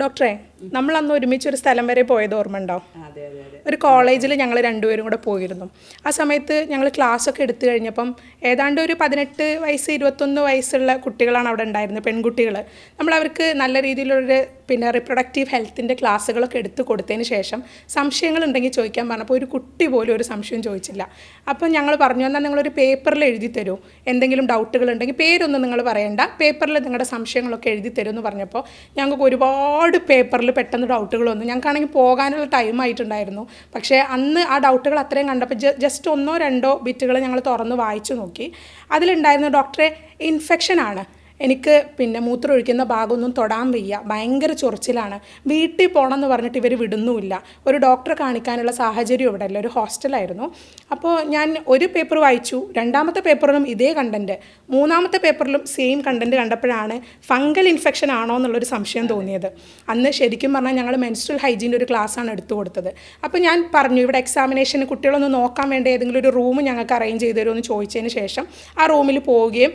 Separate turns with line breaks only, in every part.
ഡോക്ടറെ, നമ്മൾ അന്ന് ഒരുമിച്ച് ഒരു സ്ഥലം വരെ പോയത് ഓർമ്മ ഉണ്ടോ? ഒരു കോളേജിൽ ഞങ്ങൾ രണ്ടുപേരും കൂടെ പോയിരുന്നു. ആ സമയത്ത് ഞങ്ങൾ ക്ലാസ്സൊക്കെ എടുത്തു കഴിഞ്ഞപ്പം ഏതാണ്ട് ഒരു 18 വയസ്സ് 21 വയസ്സുള്ള കുട്ടികളാണ് അവിടെ ഉണ്ടായിരുന്നത്, പെൺകുട്ടികൾ. നമ്മൾ അവർക്ക് നല്ല രീതിയിലൊരു റിപ്രൊഡക്റ്റീവ് ഹെൽത്തിൻ്റെ ക്ലാസ്സുകളൊക്കെ എടുത്ത് കൊടുത്തതിന് ശേഷം സംശയങ്ങളുണ്ടെങ്കിൽ ചോദിക്കാൻ പറഞ്ഞപ്പോൾ ഒരു കുട്ടി പോലും ഒരു സംശയം ചോദിച്ചില്ല. അപ്പം ഞങ്ങൾ പറഞ്ഞു, എന്നാൽ നിങ്ങളൊരു പേപ്പറിൽ എഴുതി തരൂ, എന്തെങ്കിലും ഡൗട്ടുകൾ ഉണ്ടെങ്കിൽ പേരൊന്നും നിങ്ങൾ പറയണ്ട, പേപ്പറിൽ നിങ്ങളുടെ സംശയങ്ങളൊക്കെ എഴുതി തരും എന്ന് പറഞ്ഞപ്പോൾ ഞങ്ങൾക്ക് ഒരുപാട് പേപ്പറിൽ പെട്ടെന്ന് ഡൗട്ടുകൾ വന്നു. ഞങ്ങൾക്കാണെങ്കിൽ പോകാനുള്ള ടൈം ആയിട്ടുണ്ടായിരുന്നു. പക്ഷേ അന്ന് ആ ഡൗട്ടുകൾ അത്രയും കണ്ടപ്പോൾ ജസ്റ്റ് 1-2 ബിറ്റുകൾ ഞങ്ങൾ തുറന്ന് വായിച്ചു നോക്കി. അതിലുണ്ടായിരുന്ന, ഡോക്ടറെ, ഇൻഫെക്ഷനാണ്, എനിക്ക് മൂത്രം ഒഴിക്കുന്ന ഭാഗമൊന്നും തൊടാൻ വയ്യ, ഭയങ്കര ചൊറിച്ചിലാണ്, വീട്ടിൽ പോകണം എന്ന് പറഞ്ഞിട്ട് ഇവർ വിടുന്നുമില്ല, ഒരു ഡോക്ടറെ കാണിക്കാനുള്ള സാഹചര്യം ഇവിടെ അല്ല, ഒരു ഹോസ്റ്റലായിരുന്നു. അപ്പോൾ ഞാൻ ഒരു പേപ്പർ വായിച്ചു, രണ്ടാമത്തെ പേപ്പറിലും ഇതേ കണ്ടൻറ്റ്, മൂന്നാമത്തെ പേപ്പറിലും സെയിം കണ്ടൻറ്റ് കണ്ടപ്പോഴാണ് ഫംഗൽ ഇൻഫെക്ഷൻ ആണോ എന്നുള്ളൊരു സംശയം തോന്നിയത്. അന്ന് ശരിക്കും പറഞ്ഞാൽ ഞങ്ങൾ മെൻസ്ട്രൽ ഹൈജീൻ്റെ ഒരു ക്ലാസ്സാണ് എടുത്തു കൊടുത്തത്. അപ്പോൾ ഞാൻ പറഞ്ഞു, ഇവിടെ എക്സാമിനേഷന് കുട്ടികളൊന്ന് നോക്കാൻ വേണ്ടി ഏതെങ്കിലും ഒരു റൂം ഞങ്ങൾക്ക് അറേഞ്ച് ചെയ്ത് തരുമോ എന്ന് ചോദിച്ചതിന് ശേഷം ആ റൂമിൽ പോവുകയും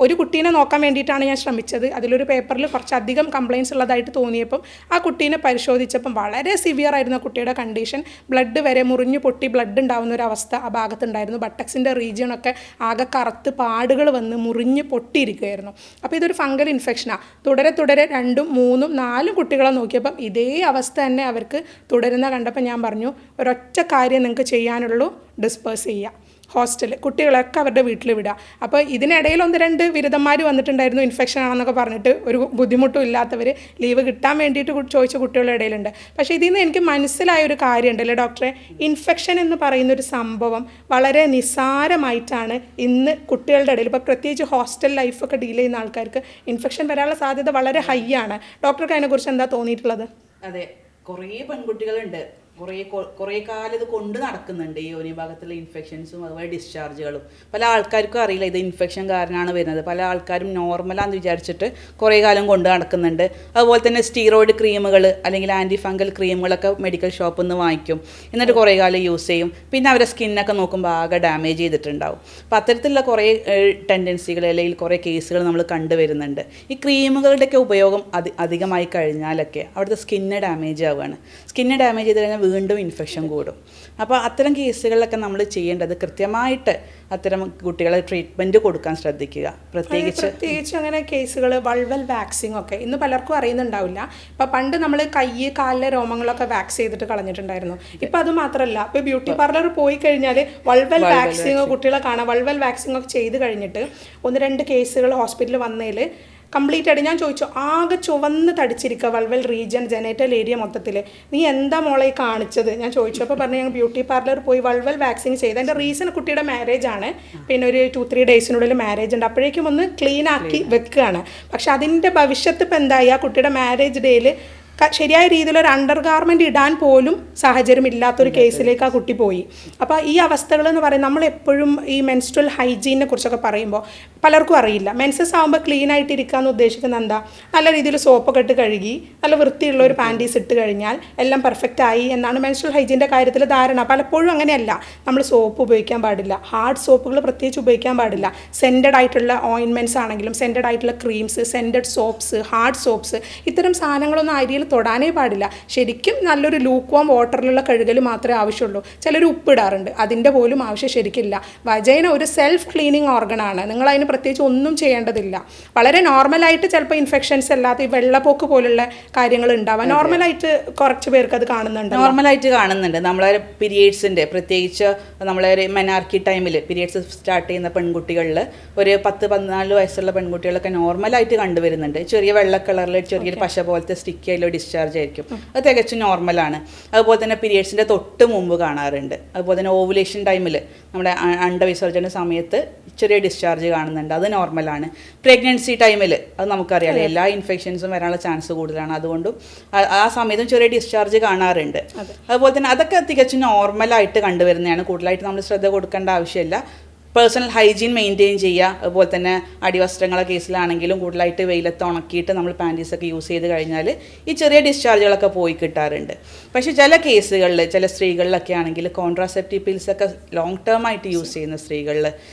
ഒരു കുട്ടീനെ നോക്കാൻ വേണ്ടിയിട്ടാണ് ഞാൻ ശ്രമിച്ചത്. അതിലൊരു പേപ്പറിൽ കുറച്ചധികം കംപ്ലയിൻസ് ഉള്ളതായിട്ട് തോന്നിയപ്പം ആ കുട്ടീനെ പരിശോധിച്ചപ്പം വളരെ സിവിയർ ആയിരുന്നു കുട്ടിയുടെ കണ്ടീഷൻ. ബ്ലഡ് വരെ മുറിഞ്ഞു പൊട്ടി ബ്ലഡ് ഉണ്ടാകുന്ന ഒരു അവസ്ഥ ആ ഭാഗത്തുണ്ടായിരുന്നു. ബട്ടക്സിൻ്റെ റീജിയണൊക്കെ ആകെ കറുത്ത് പാടുകൾ വന്ന് മുറിഞ്ഞ് പൊട്ടിയിരിക്കുകയായിരുന്നു. അപ്പോൾ ഇതൊരു ഫംഗൽ ഇൻഫെക്ഷനാണ്. തുടരെ 2, 3, 4 കുട്ടികളെ നോക്കിയപ്പം ഇതേ അവസ്ഥ തന്നെ അവർക്ക് തുടരുന്ന കണ്ടപ്പോൾ ഞാൻ പറഞ്ഞു, ഒരൊറ്റ കാര്യം നിങ്ങൾക്ക് ചെയ്യാനുള്ളൂ, ഡിസ്പേഴ്സ് ചെയ്യുക, ഹോസ്റ്റൽ കുട്ടികളൊക്കെ അവരുടെ വീട്ടിൽ വിടുക. അപ്പോൾ ഇതിനിടയിൽ 1-2 ബിരുദന്മാർ വന്നിട്ടുണ്ടായിരുന്നു, ഇൻഫെക്ഷൻ ആണെന്നൊക്കെ പറഞ്ഞിട്ട്, ഒരു ബുദ്ധിമുട്ടും ഇല്ലാത്തവർ ലീവ് കിട്ടാൻ വേണ്ടിയിട്ട് ചോദിച്ച കുട്ടികളുടെ ഇടയിലുണ്ട്. പക്ഷേ ഇതിൽ നിന്ന് എനിക്ക് മനസ്സിലായ ഒരു കാര്യമുണ്ടല്ലേ ഡോക്ടറെ, ഇൻഫെക്ഷൻ എന്ന് പറയുന്നൊരു സംഭവം വളരെ നിസ്സാരമായിട്ടാണ് ഇന്ന് കുട്ടികളുടെ ഇടയിൽ, ഇപ്പോൾ പ്രത്യേകിച്ച് ഹോസ്റ്റൽ ലൈഫൊക്കെ ഡീൽ ചെയ്യുന്ന ആൾക്കാർക്ക് ഇൻഫെക്ഷൻ വരാനുള്ള സാധ്യത വളരെ ഹൈ ആണ്. ഡോക്ടർക്ക് അതിനെക്കുറിച്ച് എന്താ തോന്നിയിട്ടുള്ളത്?
അതെ, കുറേ പെൺകുട്ടികളുണ്ട്, കുറേ കാലം ഇത് കൊണ്ട് നടക്കുന്നുണ്ട്, ഈ യോനി ഭാഗത്തുള്ള ഇൻഫെക്ഷൻസും അതുപോലെ ഡിസ്ചാർജുകളും. പല ആൾക്കാർക്കും അറിയില്ല ഇത് ഇൻഫെക്ഷൻ കാരണമാണ് വരുന്നത്. പല ആൾക്കാരും നോർമലാണെന്ന് വിചാരിച്ചിട്ട് കുറേ കാലം കൊണ്ട് നടക്കുന്നുണ്ട്. അതുപോലെ തന്നെ സ്റ്റീറോയിഡ് ക്രീമുകൾ അല്ലെങ്കിൽ ആൻറ്റി ഫംഗൽ ക്രീമുകളൊക്കെ മെഡിക്കൽ ഷോപ്പിൽ നിന്ന് വാങ്ങിക്കും, എന്നിട്ട് കുറേ കാലം യൂസ് ചെയ്യും. പിന്നെ അവരുടെ സ്കിന്നൊക്കെ നോക്കുമ്പോൾ ആകെ ഡാമേജ് ചെയ്തിട്ടുണ്ടാവും. അപ്പോൾ അത്തരത്തിലുള്ള കുറേ ടെൻഡൻസികൾ അല്ലെങ്കിൽ കുറേ കേസുകൾ നമ്മൾ കണ്ടുവരുന്നുണ്ട്. ഈ ക്രീമുകളുടെയൊക്കെ ഉപയോഗം അധികമായി കഴിഞ്ഞാലൊക്കെ അവിടുത്തെ സ്കിന്ന് ഡാമേജ് ആവുകയാണ്. സ്കിന്ന് ഡാമേജ് ചെയ്ത് കഴിഞ്ഞാൽ വീണ്ടും ഇൻഫെക്ഷൻ കൂടും. അപ്പോൾ അത്തരം കേസുകളിലൊക്കെ നമ്മൾ ചെയ്യേണ്ടത് കൃത്യമായിട്ട് അത്തരം കുട്ടികളെ ട്രീറ്റ്മെൻറ്റ് കൊടുക്കാൻ ശ്രദ്ധിക്കുക.
പ്രത്യേകിച്ച് അങ്ങനെ കേസുകൾ വൾവൽ വാക്സിംഗ് ഒക്കെ ഇന്ന് പലർക്കും അറിയുന്നുണ്ടാവില്ല. ഇപ്പോൾ പണ്ട് നമ്മൾ കൈ കാലിലെ രോമങ്ങളൊക്കെ വാക്സ് ചെയ്തിട്ട് കളഞ്ഞിട്ടുണ്ടായിരുന്നു. ഇപ്പോൾ അത് മാത്രമല്ല, ഇപ്പോൾ ബ്യൂട്ടി പാർലർ പോയി കഴിഞ്ഞാൽ വൾവൽ വാക്സിങ് കുട്ടികളെ കാണാം. വൾവൽ വാക്സിംഗ് ഒക്കെ ചെയ്ത് കഴിഞ്ഞിട്ട് 1-2 കേസുകൾ ഹോസ്പിറ്റലിൽ വന്നതിൽ കംപ്ലീറ്റ് ആയിട്ട് ഞാൻ ചോദിച്ചു, ആകെ ചുവന്ന് തടിച്ചിരിക്കുക വൾവൽ റീജിയൻ, ജനേറ്റൽ ഏരിയ മൊത്തത്തിൽ, നീ എന്താ മോളെ കാണിച്ചത് ഞാൻ ചോദിച്ചു. അപ്പോൾ പറഞ്ഞു, ഞങ്ങൾ ബ്യൂട്ടി പാർലർ പോയി വൾവൽ വാക്സിങ് ചെയ്ത്. അതിൻ്റെ റീസൺ കുട്ടിയുടെ മാരേജ് ആണ്, ഒരു 2-3 ഡേയ്സിനുള്ളിൽ മാരേജ് ഉണ്ട്, അപ്പോഴേക്കും ഒന്ന് ക്ലീൻ ആക്കി വെക്കുകയാണ്. പക്ഷെ അതിൻ്റെ ഭവിഷ്യത്ത് ഇപ്പം എന്തായി, ആ കുട്ടിയുടെ മാരേജ് ഡേയിൽ ശരിയായ രീതിയിലൊരു അണ്ടർ ഗാർമെൻറ്റ് ഇടാൻ പോലും സാഹചര്യം ഇല്ലാത്തൊരു കേസിലേക്ക് ആ കുട്ടി പോയി. അപ്പോൾ ഈ അവസ്ഥകളെന്ന് പറയുന്നത്, നമ്മളെപ്പോഴും ഈ മെൻസ്ട്രൽ ഹൈജീനെ കുറിച്ചൊക്കെ പറയുമ്പോൾ പലർക്കും അറിയില്ല. മെൻസസ് ആകുമ്പോൾ ക്ലീൻ ആയിട്ട് ഇരിക്കുക എന്ന് ഉദ്ദേശിക്കുന്നത് എന്താ, നല്ല രീതിയിൽ സോപ്പൊക്കെ ഇട്ട് കഴുകി നല്ല വൃത്തിയുള്ള ഒരു പാൻറ്റീസ് ഇട്ട് കഴിഞ്ഞാൽ എല്ലാം പെർഫെക്റ്റ് ആയി എന്നാണ് മെൻസ്ട്രൽ ഹൈജീൻ്റെ കാര്യത്തിൽ ധാരണ. പലപ്പോഴും അങ്ങനെയല്ല. നമ്മൾ സോപ്പ് ഉപയോഗിക്കാൻ പാടില്ല, ഹാർഡ് സോപ്പുകൾ പ്രത്യേകിച്ച് ഉപയോഗിക്കാൻ പാടില്ല. സെൻറ്റഡ് ആയിട്ടുള്ള ഓയിൻമെൻറ്റ്സ് ആണെങ്കിലും, സെൻറ്റഡ് ആയിട്ടുള്ള creams, scented soaps, hard soaps, ഇത്തരം സാധനങ്ങളൊന്നും അരിയിൽ തൊടാനേ പാടില്ല. ശരിക്കും നല്ലൊരു ലൂക്ക് വാം വാട്ടറിലുള്ള കഴുകൽ മാത്രമേ ആവശ്യമുള്ളൂ. ചിലർ ഉപ്പിടാറുണ്ട്, അതിൻ്റെ പോലും ആവശ്യം ശരിക്കില്ല. വജൈന ഒരു സെൽഫ് ക്ലീനിങ് ഓർഗനാണ്, നിങ്ങൾ അതിന് പ്രത്യേകിച്ച് ഒന്നും ചെയ്യേണ്ടതില്ല. വളരെ നോർമലായിട്ട് ചിലപ്പോൾ ഇൻഫെക്ഷൻസ് അല്ലാതെ ഈ വെള്ളപ്പൊക്ക് പോലുള്ള കാര്യങ്ങൾ ഉണ്ടാവാം. നോർമലായിട്ട് കുറച്ച് പേർക്ക് അത്
കാണുന്നുണ്ട്. നമ്മളെ പീരിയഡ്സിൻ്റെ, പ്രത്യേകിച്ച് നമ്മളെ ഒരു മെനാർക്കി ടൈമിൽ പീരിയഡ്സ് സ്റ്റാർട്ട് ചെയ്യുന്ന പെൺകുട്ടികളിൽ ഒരു 10-14 വയസ്സുള്ള പെൺകുട്ടികളൊക്കെ നോർമലായിട്ട് കണ്ടുവരുന്നുണ്ട്. ചെറിയ വെള്ള കളറിൽ ചെറിയൊരു പശ പോലത്തെ സ്റ്റിക്കിലോ ഡിസ്ചാർജ് ആയിരിക്കും, അത് തികച്ചും നോർമലാണ്. അതുപോലെ തന്നെ പീരിയഡ്സിൻ്റെ തൊട്ട് മുമ്പ് കാണാറുണ്ട്. അതുപോലെ തന്നെ ഓവുലേഷൻ ടൈമിൽ നമ്മുടെ അണ്ടവിസർജന സമയത്ത് ചെറിയ ഡിസ്ചാർജ് കാണുന്നുണ്ട്, അത് നോർമലാണ്. പ്രഗ്നൻസി ടൈമിൽ അത് നമുക്കറിയാം, എല്ലാ ഇൻഫെക്ഷൻസും വരാനുള്ള ചാൻസ് കൂടുതലാണ്, അതുകൊണ്ടും ആ സമയത്തും ചെറിയ ഡിസ്ചാർജ് കാണാറുണ്ട്. അതുപോലെ തന്നെ അതൊക്കെ തികച്ചും നോർമലായിട്ട് കണ്ടുവരുന്നതാണ്. കൂടുതലായിട്ട് നമ്മൾ ശ്രദ്ധ കൊടുക്കേണ്ട ആവശ്യമില്ല. പേഴ്സണൽ ഹൈജീൻ മെയിൻറ്റെയിൻ ചെയ്യുക. അതുപോലെ തന്നെ അടിവസ്ത്രങ്ങളെ കേസിലാണെങ്കിലും കൂടുതലായിട്ട് വെയിലത്ത് ഉണക്കിയിട്ട് നമ്മൾ പാൻറ്റീസൊക്കെ യൂസ് ചെയ്ത് കഴിഞ്ഞാൽ ഈ ചെറിയ ഡിസ്ചാർജുകളൊക്കെ പോയി കിട്ടാറുണ്ട്. പക്ഷേ ചില കേസുകളിൽ ചില സ്ത്രീകളിലൊക്കെ ആണെങ്കിൽ കോൺട്രാസെപ്റ്റീവ് പിൽസൊക്കെ ലോങ് ടേം ആയിട്ട് യൂസ് ചെയ്യുന്ന സ്ത്രീകളിൽ,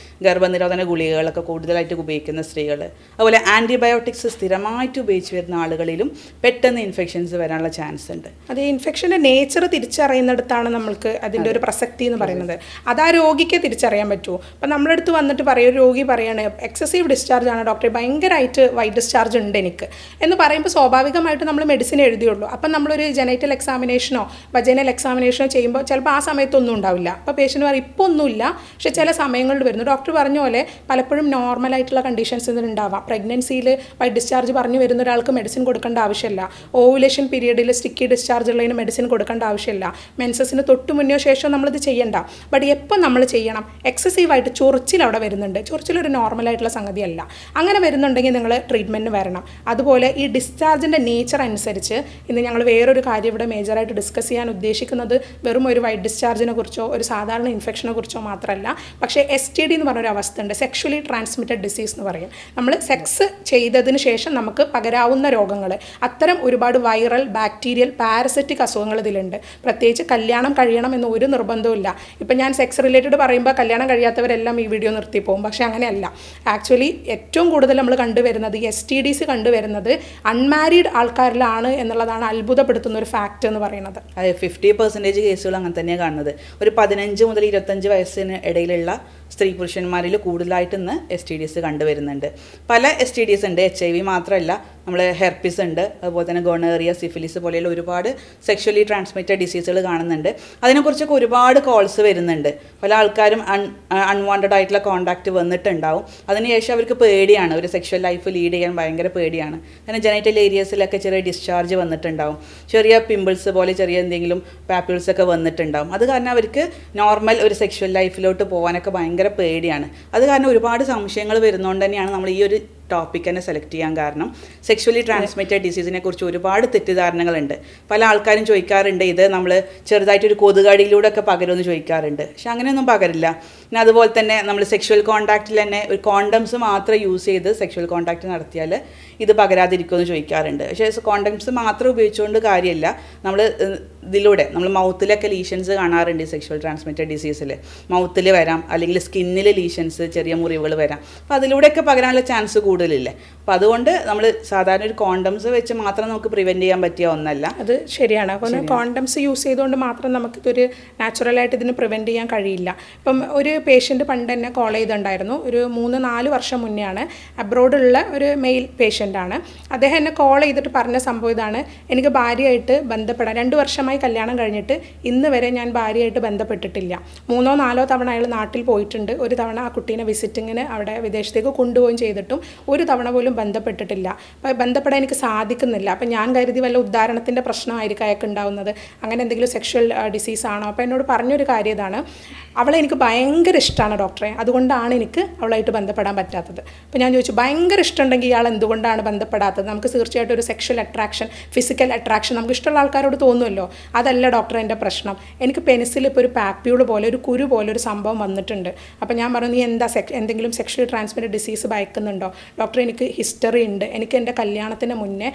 ഗർഭനിരോധന ഗുളികകളൊക്കെ കൂടുതലായിട്ട് ഉപയോഗിക്കുന്ന സ്ത്രീകൾ, അതുപോലെ ആൻറ്റിബയോട്ടിക്സ് സ്ഥിരമായിട്ട് ഉപയോഗിച്ച് വരുന്ന ആളുകളിലും പെട്ടെന്ന് ഇൻഫെക്ഷൻസ് വരാനുള്ള ചാൻസ് ഉണ്ട്.
അത് ഇൻഫെക്ഷൻ്റെ നേച്ചർ തിരിച്ചറിയുന്നിടത്താണ് നമ്മൾക്ക് അതിൻ്റെ ഒരു പ്രസക്തി എന്ന് പറയുന്നത്. അത് ആ രോഗിക്ക് തിരിച്ചറിയാൻ പറ്റുമോ? അപ്പം നമ്മളടുത്ത് വന്നിട്ട് പറയും, ഒരു രോഗി പറയാണ് എക്സസീവ് ഡിസ്ചാർജ് ആണ് ഡോക്ടറെ, ഭയങ്കരമായിട്ട് വൈറ്റ് ഡിസ്ചാർജ് ഉണ്ട് എനിക്ക് എന്ന് പറയുമ്പോൾ സ്വാഭാവികമായിട്ട് നമ്മൾ മെഡിസിൻ എഴുതിയുള്ളൂ. അപ്പം നമ്മളൊരു ജെനൈറ്റൽ എക്സാമിനേഷനോ വജൈനൽ എക്സാമിനേഷനോ ചെയ്യുമ്പോൾ ചിലപ്പോൾ ആ സമയത്തൊന്നും ഉണ്ടാവില്ല. അപ്പോൾ പേഷ്യൻ്റ് പറയും ഇപ്പോൾ ഒന്നുമില്ല, പക്ഷേ ചില സമയങ്ങളിൽ വരുന്നു. ഡോക്ടർ പറഞ്ഞ പോലെ പലപ്പോഴും നോർമലായിട്ടുള്ള കണ്ടീഷൻസ് ഇതിനുണ്ടാവാം. പ്രഗ്നൻസിയിൽ വൈറ്റ് ഡിസ്ചാർജ് പറഞ്ഞു വരുന്ന ഒരാൾക്ക് മെഡിസിൻ കൊടുക്കേണ്ട ആവശ്യമില്ല. ഓവുലേഷൻ പീരീഡിൽ സ്റ്റിക്കി ഡിസ്ചാർജ് ഉള്ളതിന് മെഡിസിൻ കൊടുക്കേണ്ട ആവശ്യമില്ല. മെൻസസിന് തൊട്ട് മുന്നോ ശേഷം നമ്മളിത് ചെയ്യണ്ട. ബട്ട് എപ്പോൾ നമ്മൾ ചെയ്യണം? എക്സസീവായിട്ട് ചൊറിച്ചിൽ അവിടെ വരുന്നുണ്ട്. ചൊറിച്ചിലൊരു നോർമലായിട്ടുള്ള സംഗതിയല്ല. അങ്ങനെ വരുന്നുണ്ടെങ്കിൽ നിങ്ങൾ ട്രീറ്റ്മെൻറ്റിന് വരണം. അതുപോലെ ഈ ഡിസ്ചാർജിൻ്റെ നേച്ചർ അനുസരിച്ച് ഇന്ന് ഞങ്ങൾ വേറൊരു കാര്യം ഇവിടെ മേജറായിട്ട് ഡിസ്കസ് ചെയ്യാൻ ഉദ്ദേശിക്കുന്നത് വെറും ഒരു വൈറ്റ് ഡിസ്ചാർജിനെ കുറിച്ചോ ഒരു സാധാരണ ഇൻഫെക്ഷനെ കുറിച്ചോ മാത്രമല്ല, പക്ഷേ STD എന്ന് പറഞ്ഞൊരു അവസ്ഥ ഉണ്ട്. സെക്ഷുവലി ട്രാൻസ്മിറ്റഡ് ഡിസീസ് എന്ന് പറയും. നമ്മൾ സെക്സ് ചെയ്തതിന് ശേഷം നമുക്ക് പകരാവുന്ന രോഗങ്ങൾ, അത്തരം ഒരുപാട് വൈറൽ, ബാക്ടീരിയൽ, പാരസൈറ്റിക് അസുഖങ്ങൾ ഇതിലുണ്ട്. പ്രത്യേകിച്ച് കല്യാണം കഴിയണം എന്ന് ഒരു നിർബന്ധവും ഇല്ല. ഇപ്പം ഞാൻ സെക്സ് റിലേറ്റഡ് പറയുമ്പോൾ കല്യാണം കഴിയാത്തവരെല്ലാം ഈ വീഡിയോ നിർത്തി പോകും. പക്ഷേ അങ്ങനെയല്ല. ആക്ച്വലി ഏറ്റവും കൂടുതൽ നമ്മൾ കണ്ടുവരുന്നത് STDs കണ്ടുവരുന്നത് അൺമാരീഡ് ആൾക്കാരിലാണ് എന്നുള്ളതാണ് അത്ഭുതപ്പെടുത്തുന്ന ഒരു ഫാക്റ്റ് എന്ന് പറയുന്നത്.
അതെ, 50% കേസുകൾ അങ്ങനെ തന്നെയാണ് കാണുന്നത്. ഒരു 15 മുതൽ 25 വയസ്സിന് ഇടയിലുള്ള സ്ത്രീ പുരുഷന്മാരിൽ കൂടുതലായിട്ട് ഇന്ന് STDs കണ്ടുവരുന്നുണ്ട്. പല STDs ഉണ്ട്. HIV മാത്രമല്ല, നമ്മൾ ഹെർപ്പിസ് ഉണ്ട്, അതുപോലെ തന്നെ ഗോണേറിയ, സിഫിലിസ് പോലെയുള്ള ഒരുപാട് സെക്ഷുവലി ട്രാൻസ്മിറ്റഡ് ഡിസീസുകൾ കാണുന്നുണ്ട്. അതിനെക്കുറിച്ചൊക്കെ ഒരുപാട് കോൾസ് വരുന്നുണ്ട്. പല ആൾക്കാരും അൺവാണ്ടഡ് ആയിട്ടുള്ള കോണ്ടാക്റ്റ് വന്നിട്ടുണ്ടാവും. അതിനുശേഷം അവർക്ക് പേടിയാണ്, ഒരു സെക്ഷൽ ലൈഫ് ലീഡ് ചെയ്യാൻ ഭയങ്കര പേടിയാണ്. കാരണം ജെനൈറ്റൽ ഏരിയസിലൊക്കെ ചെറിയ ഡിസ്ചാർജ് വന്നിട്ടുണ്ടാവും, ചെറിയ പിമ്പിൾസ് പോലെ ചെറിയ എന്തെങ്കിലും പാപ്പിൾസ് ഒക്കെ വന്നിട്ടുണ്ടാവും. അത് കാരണം അവർക്ക് നോർമൽ ഒരു സെക്ഷൽ ലൈഫിലോട്ട് പോകാനൊക്കെ ഭയങ്കര പേടിയാണ്. അത് കാരണം ഒരുപാട് സംശയങ്ങൾ വരുന്നതുകൊണ്ട് തന്നെയാണ് നമ്മൾ ഈ ഒരു ടോപ്പിക് തന്നെ സെലക്ട് ചെയ്യാൻ കാരണം. സെക്ഷുവലി ട്രാൻസ്മിറ്റഡ് ഡിസീസിനെ കുറിച്ച് ഒരുപാട് തെറ്റിദ്ധാരണകളുണ്ട്. പല ആൾക്കാരും ചോദിക്കാറുണ്ട്, ഇത് നമ്മൾ ചെറുതായിട്ടൊരു കൊതുകടിയിലൂടെ ഒക്കെ പകരുമെന്ന് ചോദിക്കാറുണ്ട്. പക്ഷെ അങ്ങനെയൊന്നും പകരില്ല. പിന്നെ അതുപോലെ തന്നെ നമ്മൾ സെക്ഷുവൽ കോൺടാക്റ്റിൽ തന്നെ ഒരു കോണ്ടംസ് മാത്രം യൂസ് ചെയ്ത് സെക്ഷുവൽ കോൺടാക്റ്റ് നടത്തിയാൽ ഇത് പകരാതിരിക്കുമെന്ന് ചോദിക്കാറുണ്ട്. പക്ഷേ കോണ്ടംസ് മാത്രം ഉപയോഗിച്ചുകൊണ്ട് കാര്യമില്ല. നമ്മൾ ഇതിലൂടെ നമ്മൾ മൗത്തിലൊക്കെ ലീഷൻസ് കാണാറുണ്ട്. സെക്ഷുവൽ ട്രാൻസ്മിറ്റഡ് ഡിസീസിൽ മൗത്തിൽ വരാം, അല്ലെങ്കിൽ സ്കിന്നിൽ ലീഷൻസ്, ചെറിയ മുറിവുകൾ വരാം. അപ്പോൾ അതിലൂടെയൊക്കെ പകരാനുള്ള ചാൻസ് കൂടുതലില്ലേ. അപ്പോൾ അതുകൊണ്ട് നമ്മൾ സാധാരണ ഒരു കോണ്ടംസ് വെച്ച് മാത്രം നമുക്ക് പ്രിവെൻറ്റ് ചെയ്യാൻ പറ്റിയ ഒന്നല്ല.
അത് ശരിയാണ്. അപ്പോൾ കോണ്ടംസ് യൂസ് ചെയ്തുകൊണ്ട് മാത്രം നമുക്കിതൊരു നാച്ചുറലായിട്ട് ഇതിന് പ്രിവെൻറ്റ് ചെയ്യാൻ കഴിയില്ല. ഇപ്പം ഒരു പേഷ്യൻറ്റ് പണ്ട് തന്നെ കോൾ ചെയ്തിട്ടുണ്ടായിരുന്നു. ഒരു 3-4 വർഷം മുന്നെയാണ്. അബ്രോഡുള്ള ഒരു മെയിൽ പേഷ്യൻ്റാണ്. അദ്ദേഹം എന്നെ കോൾ ചെയ്തിട്ട് പറഞ്ഞ സംഭവം ഇതാണ്: എനിക്ക് ഭാര്യയായിട്ട് ബന്ധപ്പെടാൻ 2 വർഷമായി കല്യാണം കഴിഞ്ഞിട്ട് ഇന്ന് വരെ ഞാൻ ഭാര്യയായിട്ട് ബന്ധപ്പെട്ടിട്ടില്ല. 3-4 തവണ അയാൾ നാട്ടിൽ പോയിട്ടുണ്ട്. ഒരു തവണ ആ കുട്ടീനെ വിസിറ്റിങ്ങിന് അവിടെ വിദേശത്തേക്ക് കൊണ്ടുപോവുകയും ചെയ്തിട്ടും ഒരു തവണ പോലും ബന്ധപ്പെട്ടിട്ടില്ല. അപ്പോൾ ബന്ധപ്പെടാൻ എനിക്ക് സാധിക്കുന്നില്ല. അപ്പം ഞാൻ കരുതി വല്ല ഉദാഹരണത്തിൻ്റെ പ്രശ്നമായിരിക്കും അയാൾക്ക് ഉണ്ടാവുന്നത്, അങ്ങനെ എന്തെങ്കിലും സെക്ഷൽ ഡിസീസാണോ. അപ്പോൾ എന്നോട് പറഞ്ഞൊരു കാര്യം ഇതാണ്: അവളെ എനിക്ക് ഭയങ്കര ഇഷ്ടമാണ് ഡോക്ടറെ, അതുകൊണ്ടാണ് എനിക്ക് അവളായിട്ട് ബന്ധപ്പെടാൻ പറ്റാത്തത്. അപ്പോൾ ഞാൻ ചോദിച്ചു, ഭയങ്കര ഇഷ്ടമുണ്ടെങ്കിൽ ഇയാൾ എന്തുകൊണ്ടാണ് ബന്ധപ്പെടാത്തത്? നമുക്ക് തീർച്ചയായിട്ടും ഒരു സെക്ഷൽ അട്രാക്ഷൻ, ഫിസിക്കൽ അട്രാക്ഷൻ നമുക്ക് ഇഷ്ടമുള്ള ആൾക്കാരോട് തോന്നുമല്ലോ. അതല്ല ഡോക്ടറെ എൻ്റെ പ്രശ്നം. എനിക്ക് പെനിസിൽ ഇപ്പോൾ ഒരു പാപ്യൂൾ പോലെ, ഒരു കുരു പോലെ ഒരു സംഭവം വന്നിട്ടുണ്ട്. അപ്പോൾ ഞാൻ പറഞ്ഞു, നീ എന്താ എന്തെങ്കിലും സെക്ഷൽ ട്രാൻസ്മിറ്റഡ് ഡിസീസ് ഭയക്കുന്നുണ്ടോ? ഡോക്ടർ, എനിക്ക് ഹിസ്റ്ററി ഉണ്ട്. എനിക്ക് എൻ്റെ കല്യാണത്തിന് മുന്നേ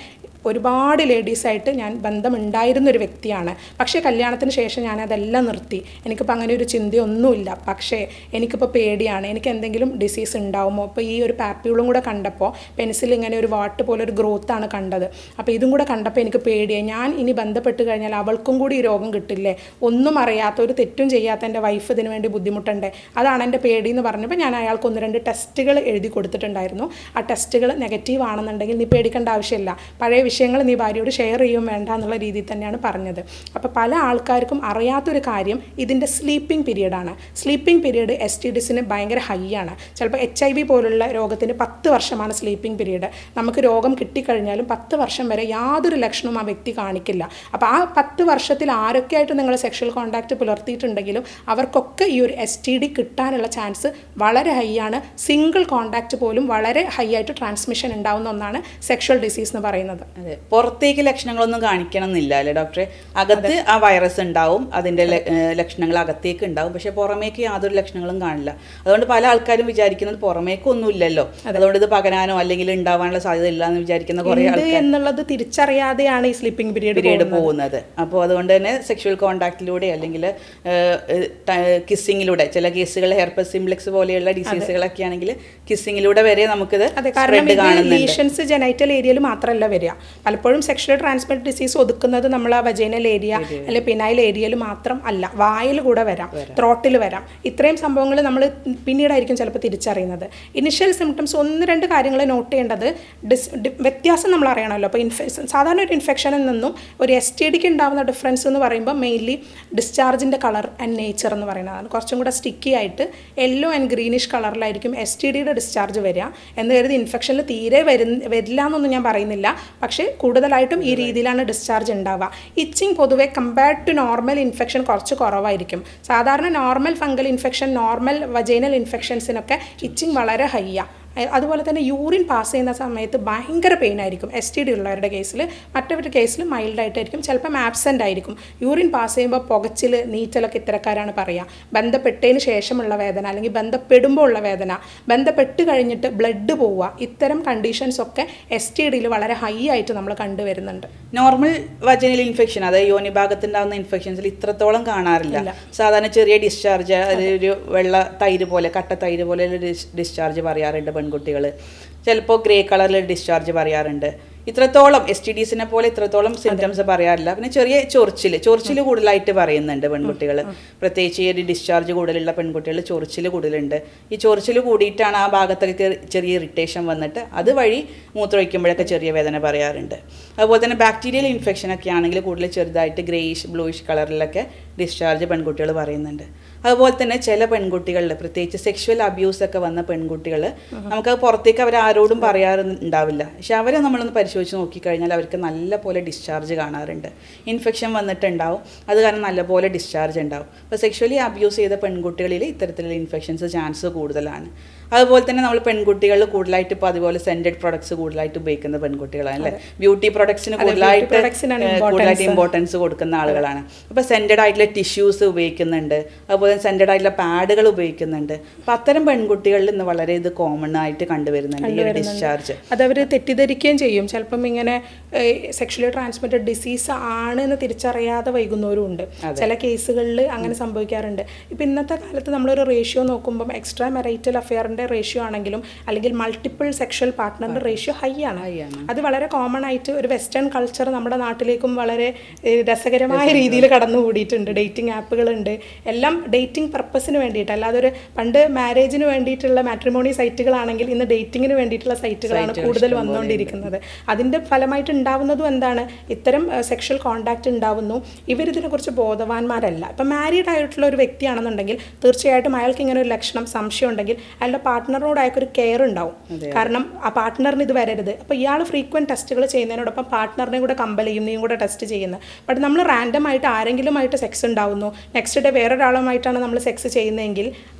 ഒരുപാട് ലേഡീസായിട്ട് ഞാൻ ബന്ധമുണ്ടായിരുന്നൊരു വ്യക്തിയാണ്. പക്ഷേ കല്യാണത്തിന് ശേഷം ഞാനതെല്ലാം നിർത്തി. എനിക്കിപ്പോൾ അങ്ങനെ ഒരു ചിന്തയൊന്നുമില്ല. പക്ഷേ എനിക്കിപ്പോൾ പേടിയാണ്, എനിക്ക് എന്തെങ്കിലും ഡിസീസ് ഉണ്ടാവുമോ. ഇപ്പോൾ ഈ ഒരു പാപ്യൂളും കൂടെ കണ്ടപ്പോൾ, പെനിസിൽ ഇങ്ങനെ ഒരു വാട്ട് പോലെ ഒരു ഗ്രോത്താണ് കണ്ടത്. അപ്പോൾ ഇതും കൂടെ കണ്ടപ്പോൾ എനിക്ക് പേടിയായി. ഞാൻ ഇനി ബന്ധപ്പെട്ട് കഴിഞ്ഞാൽ അവൾക്കും കൂടി ഈ രോഗം കിട്ടില്ലേ? ഒന്നും അറിയാത്ത, ഒരു തെറ്റും ചെയ്യാത്ത എൻ്റെ വൈഫ് ഇതിനു വേണ്ടി ബുദ്ധിമുട്ടണ്ടേ? അതാണ് എൻ്റെ പേടി എന്ന് പറഞ്ഞപ്പോൾ ഞാൻ അയാൾക്ക് 1-2 ടെസ്റ്റുകൾ എഴുതി കൊടുത്തിട്ടുണ്ടായിരുന്നു. ആ ടെസ്റ്റുകൾ നെഗറ്റീവ് ആണെന്നുണ്ടെങ്കിൽ നീ പേടിക്കേണ്ട ആവശ്യമില്ല, പഴയ വിഷയങ്ങൾ നീ ഭാര്യയോട് ഷെയർ ചെയ്യും വേണ്ട എന്നുള്ള രീതിയിൽ തന്നെയാണ് പറഞ്ഞത്. അപ്പോൾ പല ആൾക്കാർക്കും അറിയാത്തൊരു കാര്യം ഇതിൻ്റെ സ്ലീപ്പിംഗ് പീരീഡാണ്. സ്ലീപ്പിംഗ് പീരീഡ് STDസിന് ഭയങ്കര ഹൈ ആണ്. ചിലപ്പോൾ HIV പോലുള്ള രോഗത്തിന് 10 വർഷമാണ് സ്ലീപ്പിംഗ് പീരീഡ്. നമുക്ക് രോഗം കിട്ടിക്കഴിഞ്ഞാലും 10 വർഷം വരെ യാതൊരു ലക്ഷണവും ആ വ്യക്തി കാണിക്കില്ല. അപ്പോൾ ആ 10 വർഷത്തിൽ ആരൊക്കെയായിട്ട് നിങ്ങൾ സെക്ഷൽ കോൺടാക്റ്റ് പുലർത്തിയിട്ടുണ്ടെങ്കിലും അവർക്കൊക്കെ ഈ ഒരു STD കിട്ടാനുള്ള ചാൻസ് വളരെ ഹൈ ആണ്. സിംഗിൾ കോൺടാക്റ്റ് പോലും വളരെ ഹൈ ആയിട്ട് ട്രാൻസ്മിഷൻ ഉണ്ടാവുന്ന ഒന്നാണ് സെക്ഷൽ ഡിസീസ് എന്ന് പറയുന്നത്.
അതെ, പുറത്തേക്ക് ലക്ഷണങ്ങളൊന്നും കാണിക്കണം എന്നില്ല അല്ലേ ഡോക്ടറെ? അകത്ത് ആ വൈറസ് ഉണ്ടാവും, അതിൻ്റെ ലക്ഷണങ്ങൾ അകത്തേക്ക് ഉണ്ടാവും, പക്ഷെ പുറമേക്ക് യാതൊരു ലക്ഷണങ്ങളും കാണില്ല. അതുകൊണ്ട് പല ആൾക്കാരും വിചാരിക്കുന്നത് പുറമേക്കൊന്നും ഇല്ലല്ലോ, അതുകൊണ്ട് ഇത് പകരാനോ അല്ലെങ്കിൽ ഉണ്ടാവാനുള്ള സാധ്യത ഇല്ല എന്ന് വിചാരിക്കുന്ന കുറേ ആൾക്കാർ
എന്നുള്ളത് തിരിച്ചറിയാതെയാണ് ഈ സ്ലീപ്പിംഗ്
പീരീഡ് പോകുന്നത്. അപ്പോൾ അതുകൊണ്ട് തന്നെ സെക്ഷുവൽ കോണ്ടാക്റ്റിലൂടെ അല്ലെങ്കിൽ കിസ്സിങ്ങിലൂടെ, ചില കേസുകൾ ഹെർപ്പസ് സിംപ്ലെക്സ് പോലെയുള്ള ഡിസീസുകളൊക്കെ ആണെങ്കിൽ കിസ്സിങ്ങിലൂടെ വരെ നമുക്കിത് സ്പ്രെഡ് കാണുന്നുണ്ട്.
ലീഷൻസ് ജെനൈറ്റൽ ഏരിയയിൽ മാത്രമല്ല വരിക, പലപ്പോഴും സെക്ഷൽ ട്രാൻസ്മിറ്റഡ് ഡിസീസ് ഒതുക്കുന്നത് നമ്മൾ ആ വജൈനൽ ഏരിയ അല്ലെങ്കിൽ പിനൈൽ ഏരിയയിൽ മാത്രം അല്ല, വായിൽ കൂടെ വരാം, ത്രോട്ടിൽ വരാം. ഇത്രയും സംഭവങ്ങൾ നമ്മൾ പിന്നീടായിരിക്കും ചിലപ്പോൾ തിരിച്ചറിയുന്നത്. ഇനിഷ്യൽ സിംറ്റംസ് 1-2 കാര്യങ്ങൾ നോട്ട് ചെയ്യേണ്ടത്, വ്യത്യാസം നമ്മൾ അറിയണമല്ലോ. അപ്പോൾ സാധാരണ ഒരു ഇൻഫെക്ഷനിൽ നിന്നും ഒരു STDക്ക് ഉണ്ടാകുന്ന ഡിഫറൻസ് എന്ന് പറയുമ്പോൾ മെയിൻലി ഡിസ്ചാർജിൻ്റെ കളർ ആൻഡ് നേച്ചർ എന്ന് പറയുന്നതാണ്. കുറച്ചും കൂടെ സ്റ്റിക്കി ആയിട്ട് യെല്ലോ ആൻഡ് ഗ്രീനിഷ് കളറിലായിരിക്കും STDയുടെ ഡിസ്ചാർജ് വരിക. എന്ന് കരുതി ഇൻഫെക്ഷനിൽ തീരെ വരില്ല എന്നൊന്നും ഞാൻ പറയുന്നില്ല, പക്ഷേ കൂടുതലായിട്ടും ഈ രീതിയിലാണ് ഡിസ്ചാർജ് ഉണ്ടാവുക. ഇച്ചിങ് പൊതുവെ കമ്പയർഡ് ടു നോർമൽ ഇൻഫെക്ഷൻ കുറച്ച് കുറവായിരിക്കും. സാധാരണ normal fungal infection, normal vaginal ഇൻഫെക്ഷൻസിനൊക്കെ ഇച്ചിങ് വളരെ ഹൈയാണ്. അതുപോലെ തന്നെ യൂറിൻ പാസ് ചെയ്യുന്ന സമയത്ത് ഭയങ്കര പെയിൻ ആയിരിക്കും STD ഉള്ളവരുടെ കേസിൽ. മറ്റവരുടെ കേസിൽ മൈൽഡായിട്ടായിരിക്കും, ചിലപ്പം ആബ്സെൻ്റ് ആയിരിക്കും. യൂറിൻ പാസ് ചെയ്യുമ്പോൾ പുകച്ചിൽ, നീറ്റലൊക്കെ ഇത്തരക്കാരാണ് പറയുക. ബന്ധപ്പെട്ടതിന് ശേഷമുള്ള വേദന അല്ലെങ്കിൽ ബന്ധപ്പെടുമ്പോൾ ഉള്ള വേദന, ബന്ധപ്പെട്ട് കഴിഞ്ഞിട്ട് ബ്ലഡ് പോവുക, ഇത്തരം കണ്ടീഷൻസ് ഒക്കെ STDയിൽ വളരെ ഹൈ ആയിട്ട് നമ്മൾ കണ്ടുവരുന്നുണ്ട്.
നോർമൽ വജൈനൽ ഇൻഫെക്ഷൻ, അതായത് യോനി ഭാഗത്തുണ്ടാകുന്ന ഇൻഫെക്ഷൻസിൽ ഇത്രത്തോളം കാണാറില്ല. സാധാരണ ചെറിയ ഡിസ്ചാർജ്, അതൊരു വെള്ള തൈര് പോലെ, കട്ട തൈര് പോലെ ഡിസ്ചാർജ് പറയാറുണ്ട് പെൺകുട്ടികൾ. ചിലപ്പോൾ ഗ്രേ കളറിൽ ഡിസ്ചാർജ് പറയാറുണ്ട്. ഇത്രത്തോളം STDസിനെ പോലെ ഇത്രത്തോളം സിംറ്റംസ് പറയാറില്ല. പിന്നെ ചെറിയ ചൊറിച്ചിൽ കൂടുതലായിട്ട് പറയുന്നുണ്ട് പെൺകുട്ടികൾ, പ്രത്യേകിച്ച് ഈ ഒരു ഡിസ്ചാർജ് കൂടുതലുള്ള പെൺകുട്ടികൾ ചൊറിച്ചിൽ കൂടുതലുണ്ട്. ഈ ചൊറിച്ചിൽ കൂടിയിട്ടാണ് ആ ഭാഗത്തൊക്കെ ചെറിയ ഇറിറ്റേഷൻ വന്നിട്ട് അതുവഴി മൂത്രമൊഴിക്കുമ്പോഴൊക്കെ ചെറിയ വേദന പറയാറുണ്ട്. അതുപോലെ തന്നെ ബാക്ടീരിയൽ ഇൻഫെക്ഷൻ ഒക്കെ ആണെങ്കിൽ കൂടുതൽ ചെറുതായിട്ട് ഗ്രേയിഷ് ബ്ലൂയിഷ് കളറിലൊക്കെ ഡിസ്ചാർജ് പെൺകുട്ടികൾ പറയുന്നുണ്ട്. അതുപോലെ തന്നെ ചില പെൺകുട്ടികളിൽ, പ്രത്യേകിച്ച് സെക്ഷുവൽ അബ്യൂസ് ഒക്കെ വന്ന പെൺകുട്ടികൾ, നമുക്കത് പുറത്തേക്ക് അവർ ആരോടും പറയാറുണ്ടാവില്ല, പക്ഷെ അവരെ നമ്മളൊന്ന് പരിശോധിച്ച് നോക്കിക്കഴിഞ്ഞാൽ അവർക്ക് നല്ല പോലെ ഡിസ്ചാർജ് കാണാറുണ്ട്. ഇൻഫെക്ഷൻ വന്നിട്ടുണ്ടാവും, അത് കാരണം നല്ലപോലെ ഡിസ്ചാർജ് ഉണ്ടാവും. അപ്പോൾ സെക്ഷുവലി അബ്യൂസ് ചെയ്ത പെൺകുട്ടികളിൽ ഇത്തരത്തിലുള്ള ഇൻഫെക്ഷൻസ് ചാൻസ് കൂടുതലാണ്. അതുപോലെ തന്നെ നമ്മൾ പെൺകുട്ടികളിൽ കൂടുതലായിട്ട് ഇപ്പോൾ അതുപോലെ സെൻറ്റഡ് പ്രൊഡക്ട്സ് കൂടുതലായിട്ട് ഉപയോഗിക്കുന്ന പെൺകുട്ടികളാണ് അല്ലേ. ബ്യൂട്ടി പ്രൊഡക്ട്സിന് കൂടുതലായിട്ട് ഇമ്പോർട്ടൻസ് കൊടുക്കുന്ന ആളുകളാണ്. അപ്പോൾ സെൻറ്റഡ് ആയിട്ടുള്ള ടിഷ്യൂസ് ഉപയോഗിക്കുന്നുണ്ട്, അതുപോലെ സെൻറ്റഡ് ആയിട്ടുള്ള പാഡുകൾ ഉപയോഗിക്കുന്നുണ്ട്. അപ്പോൾ അത്തരം പെൺകുട്ടികളിൽ ഇന്ന് വളരെ ഇത് കോമൺ ആയിട്ട് കണ്ടുവരുന്നുണ്ട് ഈ ഒരു ഡിസ്ചാർജ്.
അതവർ തെറ്റിദ്ധരിക്കുകയും ചെയ്യും. ചിലപ്പം ഇങ്ങനെ സെക്ഷലി ട്രാൻസ്മിറ്റഡ് ഡിസീസ് ആണ് എന്ന് തിരിച്ചറിയാതെ വൈകുന്നവരും ഉണ്ട്. ചില കേസുകളിൽ അങ്ങനെ സംഭവിക്കാറുണ്ട്. ഇപ്പം ഇന്നത്തെ കാലത്ത് നമ്മളൊരു റേഷ്യോ നോക്കുമ്പം എക്സ്ട്രാ മെറൈറ്റൽ അഫെയറിൻ്റെ റേഷ്യോ ആണെങ്കിലും അല്ലെങ്കിൽ മൾട്ടിപ്പിൾ സെക്ഷൽ പാർട്ട്ണറിൻ്റെ റേഷ്യോ ഹൈ ആണ്. അത് വളരെ കോമൺ ആയിട്ട് ഒരു വെസ്റ്റേൺ കൾച്ചർ നമ്മുടെ നാട്ടിലേക്കും വളരെ രസകരമായ രീതിയിൽ കടന്നുകൂടിയിട്ടുണ്ട്. ഡേറ്റിംഗ് ആപ്പുകളുണ്ട്, എല്ലാം ഡേറ്റിംഗ് പർപ്പസിന് വേണ്ടിയിട്ട്, അല്ലാതെ ഒരു പണ്ട് മാരേജിന് വേണ്ടിയിട്ടുള്ള മാട്രിമോണി സൈറ്റുകളാണെങ്കിൽ ഇന്ന് ഡേറ്റിങ്ങിന് വേണ്ടിയിട്ടുള്ള സൈറ്റുകളാണ് കൂടുതൽ വന്നുകൊണ്ടിരിക്കുന്നത്. അതിൻ്റെ ഫലമായിട്ട് ഉണ്ടാവുന്നതും എന്താണ്, ഇത്തരം സെക്ഷൽ കോണ്ടാക്റ്റ് ഉണ്ടാവുന്നു. ഇവരിതിനെക്കുറിച്ച് ബോധവാന്മാരല്ല. ഇപ്പം മാരീഡ് ആയിട്ടുള്ള ഒരു വ്യക്തിയാണെന്നുണ്ടെങ്കിൽ തീർച്ചയായിട്ടും അയാൾക്ക് ഇങ്ങനെ ഒരു ലക്ഷണം സംശയം ഉണ്ടെങ്കിൽ അയാളുടെ പാർട്ട്ണറിനോട് അയാൾക്കൊരു കെയർ ഉണ്ടാവും. കാരണം ആ പാർട്ട്ണറിന് ഇത് വരരുത്. അപ്പോൾ ഇയാൾ ഫ്രീക്വൻറ്റ് ടെസ്റ്റുകൾ ചെയ്യുന്നതിനോടൊപ്പം പാർട്ട്ണറിനെ കൂടെ കമ്പൽ ചെയ്യും, നീയും കൂടെ ടെസ്റ്റ് ചെയ്യുന്നത്. ബട്ട് നമ്മൾ റാൻഡം ആയിട്ട് ആരെങ്കിലുമായിട്ട് സെക്സ് ഉണ്ടാവുന്നു, നെക്സ്റ്റ് ഡേ വേറൊരാളുമായിട്ടാണ് നമ്മൾ സെക്സ് ചെയ്യുന്നതെങ്കിൽ